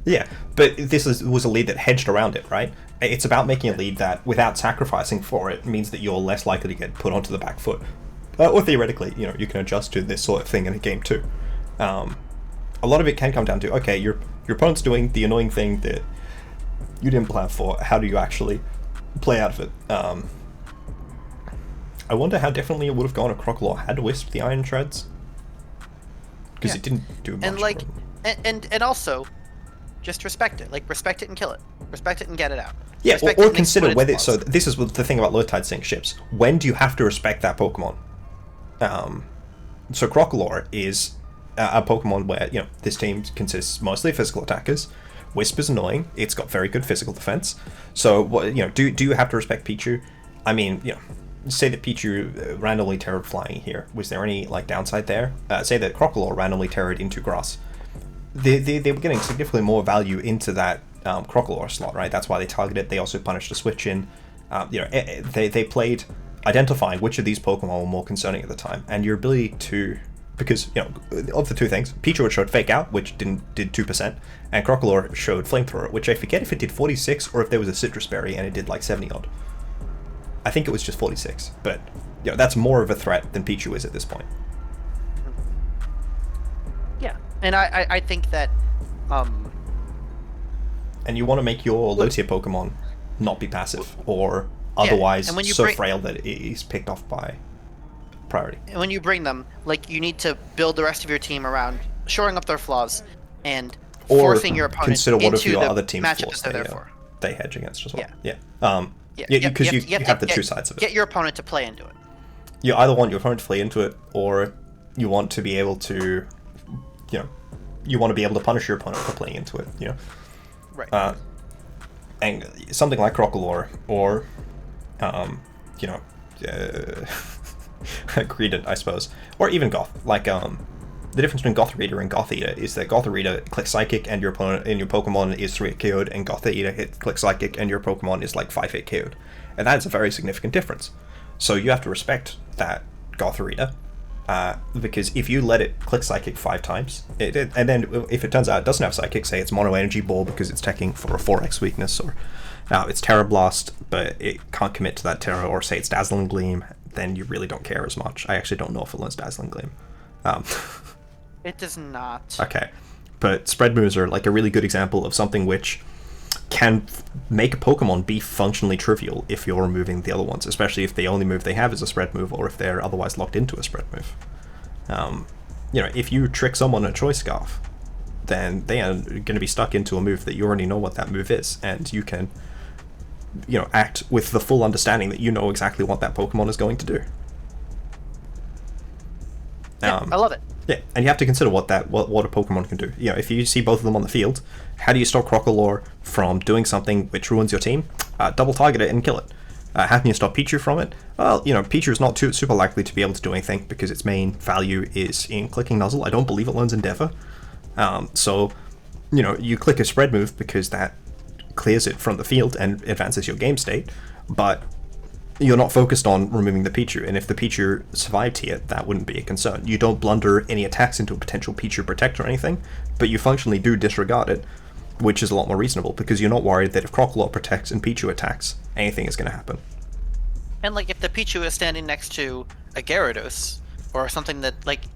Yeah, but this was a lead that hedged around it, right? It's about making a lead that, without sacrificing for it, means that you're less likely to get put onto the back foot. Or theoretically, you can adjust to this sort of thing in a game too. A lot of it can come down to, okay, your opponent's doing the annoying thing that you didn't plan for. How do you actually play out of it? I wonder how differently it would have gone if Crocodile had Wisp the Iron Shreds. Because it didn't do much. And also, just respect it. Like, respect it and kill it. Respect it and get it out. Yeah, or consider whether... So this is the thing about low tide sync ships. When do you have to respect that Pokemon? So Crocodile is a Pokemon where, this team consists mostly of physical attackers. Wisp is annoying. It's got very good physical defense. So, do you have to respect Pichu? I mean, say that Pichu randomly terrored flying here. Was there any downside there? Say that Crocodile randomly terrored into grass. They were getting significantly more value into that Crocodile slot, right? That's why they targeted it. They also punished a switch in. They played identifying which of these Pokemon were more concerning at the time, and your ability to, because of the two things, Pichu showed Fake Out, which did 2%, and Crocodile showed Flamethrower, which I forget if it did 46 or if there was a Citrus Berry and it did 70 odd. I think it was just 46, but that's more of a threat than Pichu is at this point. Yeah, and I think that. And you want to make your low tier Pokemon not be passive or otherwise frail that it is picked off by priority. And when you bring them, you need to build the rest of your team around shoring up their flaws and forcing your opponent consider what into if your the other team matchups they're there for. They hedge against as well. Yeah. Because you have the two sides of it. Get your opponent to play into it. You either want your opponent to play into it, or you want to be able to, you want to be able to punish your opponent for playing into it. Right. And something like Crocodile or, Greedent, I suppose, or even Goth. The difference between Gothorita and Gothita is that Gothorita clicks Psychic and your opponent and your Pokemon is 3-hit KO'd, and Gothita clicks Psychic and your Pokemon is 5-hit KO'd. And that is a very significant difference. So you have to respect that Gothorita, because if you let it click Psychic 5 times, and then if it turns out it doesn't have Psychic, say it's Mono Energy Ball because it's teching for a 4x weakness, or it's Terra Blast, but it can't commit to that Terra, or say it's Dazzling Gleam, then you really don't care as much. I actually don't know if it learns Dazzling Gleam. It does not. Okay. But spread moves are a really good example of something which can make a Pokemon be functionally trivial if you're removing the other ones, especially if the only move they have is a spread move, or if they're otherwise locked into a spread move. If you trick someone a Choice Scarf, then they are going to be stuck into a move that you already know what that move is, and you can, act with the full understanding that you know exactly what that Pokemon is going to do. I love it. Yeah, and you have to consider what a Pokemon can do. If you see both of them on the field, how do you stop Crocodile from doing something which ruins your team? Double target it and kill it. How can you stop Pichu from it? Well, Pichu is not super likely to be able to do anything because its main value is in clicking Nuzzle. I don't believe it learns Endeavor. So, you click a spread move because that clears it from the field and advances your game state, but you're not focused on removing the Pichu, and if the Pichu survived here, that wouldn't be a concern. You don't blunder any attacks into a potential Pichu Protect or anything, but you functionally do disregard it, which is a lot more reasonable, because you're not worried that if Crocodile protects and Pichu attacks, anything is going to happen. And if the Pichu is standing next to a Gyarados, or something that,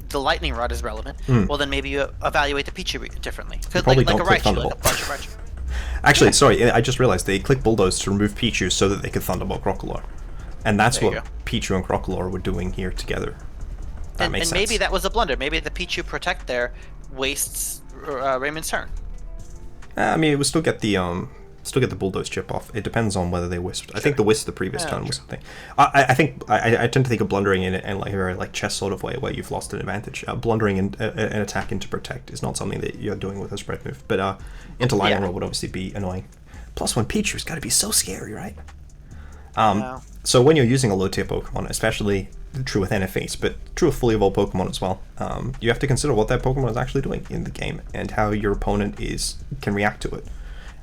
the Lightning Rod is relevant, well then maybe you evaluate the Pichu differently. You probably don't a click Raichu, Thunderbolt. a bunch of Raichu. Actually, sorry, I just realized they clicked Bulldoze to remove Pichu so that they could Thunderbolt Crocodile. And that's what Pichu and Crocodile were doing here together. That makes sense. And maybe that was a blunder. Maybe the Pichu Protect there wastes Raymond's turn. I mean, it would still get the Bulldoze chip off. It depends on whether they wisped. I think the wisp the previous turn was something. I think I tend to think of blundering in a very chess sort of way where you've lost an advantage. Blundering an attack into Protect is not something that you're doing with a spread move. But into Lightning Rod would obviously be annoying. Plus, when Pichu's got to be so scary, right? So when you're using a low-tier Pokemon, especially true with NFAs, but true with fully evolved Pokemon as well, you have to consider what that Pokemon is actually doing in the game and how your opponent can react to it.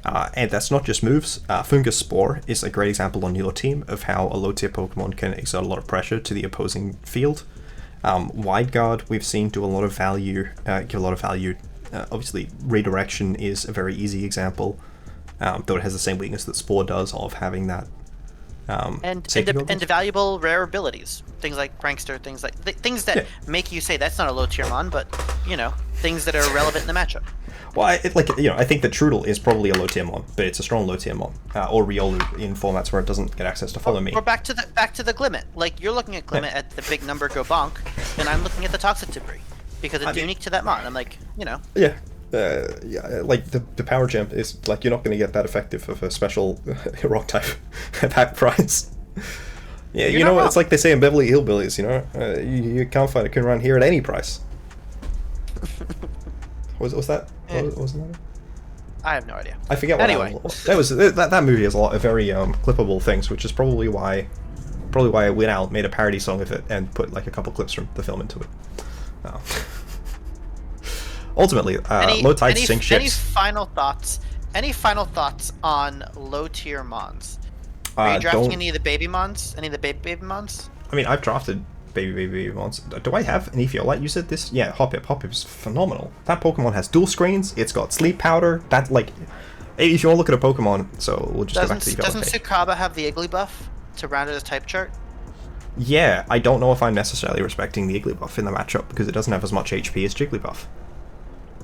And that's not just moves. Fungus Spore is a great example on your team of how a low tier Pokemon can exert a lot of pressure to the opposing field. Wide Guard we've seen do a lot of value, give a lot of value. Obviously, Redirection is a very easy example, though it has the same weakness that Spore does of having that. And valuable rare abilities, things like Prankster, things like things that make you say that's not a low tier mon, but you know, things that are relevant in the matchup. Well, I think that Trudel is probably a low tier mon, but it's a strong low tier mon, or Riolu in formats where it doesn't get access to Follow Me. Or back to the Glimmet. Like you're looking at Glimmet at the big number go bonk, and I'm looking at the Toxic Debris because it's unique to that mon. I'm like, you know. Yeah. Like the power gem is like you're not going to get that effective of a special rock type at that price. Yeah, you know, it's like they say in Beverly Hillbillies, you know, you can't find a Kunran here at any price. was that? Wasn't that? I have no idea. I forget what. Anyway, that movie has a lot of very clippable things, which is probably why Win Out made a parody song of it and put like a couple clips from the film into it. Ultimately, low tide sink ships. Any final thoughts? Any final thoughts on low tier mons? Are you drafting any of the baby mons? Any of the baby mons? I mean, I've drafted baby mons. Do I have an Etheolite? You said this? Yeah, Hoppip. Hoppip's phenomenal. That Pokemon has dual screens. It's got sleep powder. That's like, if you want to look at a Pokemon, so we'll just go back to the Etheolite. Doesn't Sukaba have the Iggly buff to round it as type chart? Yeah, I don't know if I'm necessarily respecting the Iggly buff in the matchup because it doesn't have as much HP as Jigglypuff.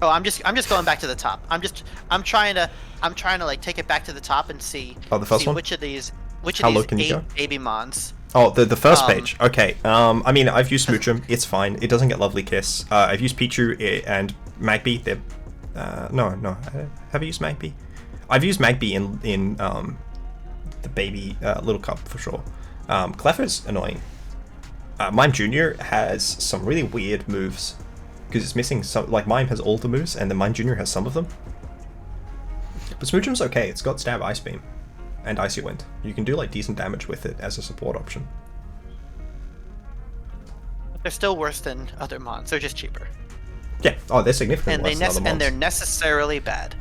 Oh, I'm just going back to the top. I'm trying to like take it back to the top and see. Oh, the first one. Which of these 8 baby mons. Oh, the first page. Okay. I mean, I've used Smoochum. It's fine. It doesn't get Lovely Kiss. I've used Pichu and Magby. They're no. Have you used Magby? I've used Magby in the baby Little Cup for sure. Clefairy's annoying. Mime Jr. has some really weird moves. Because it's missing some, like Mime has all the moves, and then Mime Jr. has some of them. But Smoochum's okay, it's got Stab, Ice Beam, and Icy Wind. You can do like decent damage with it as a support option. They're still worse than other mons, they're just cheaper. Yeah, oh, they're significantly worse than other mons. And they're necessarily bad.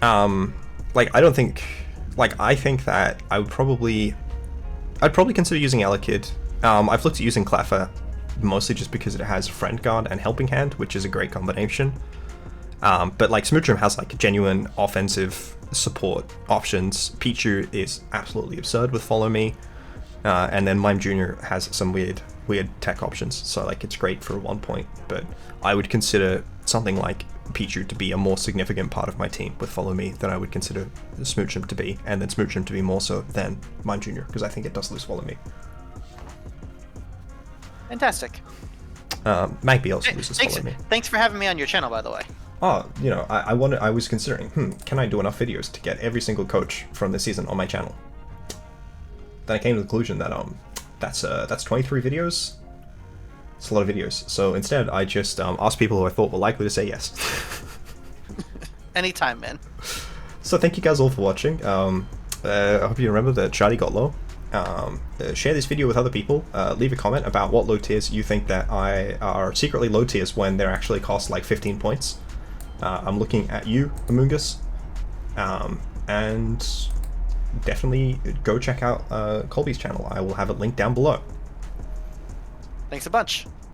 Like, I don't think, like, I think that I'd probably consider using Elekid. I've looked at using Clefairy, mostly just because it has Friend Guard and Helping Hand, which is a great combination. But like Smoochum has like genuine offensive support options. Pichu is absolutely absurd with Follow Me, and then Mime Jr. has some weird tech options. So like it's great for 1 point, but I would consider something like Pichu to be a more significant part of my team with Follow Me than I would consider Smoochum to be, and then Smoochum to be more so than Mime Jr. because I think it does lose Follow Me. Fantastic. Magby also loses Follow Me. Thanks for having me on your channel, by the way. Oh, you know, I was considering, can I do enough videos to get every single coach from this season on my channel? Then I came to the conclusion that that's 23 videos. It's a lot of videos. So instead, I just asked people who I thought were likely to say yes. Anytime, man. So thank you guys all for watching. I hope you remember that Shadi Got Low. Share this video with other people. Leave a comment about what low tiers you think that are secretly low tiers when they're actually cost like 15 points. I'm looking at you, Amoongus. And definitely go check out Colby's channel. I will have it linked down below. Thanks a bunch.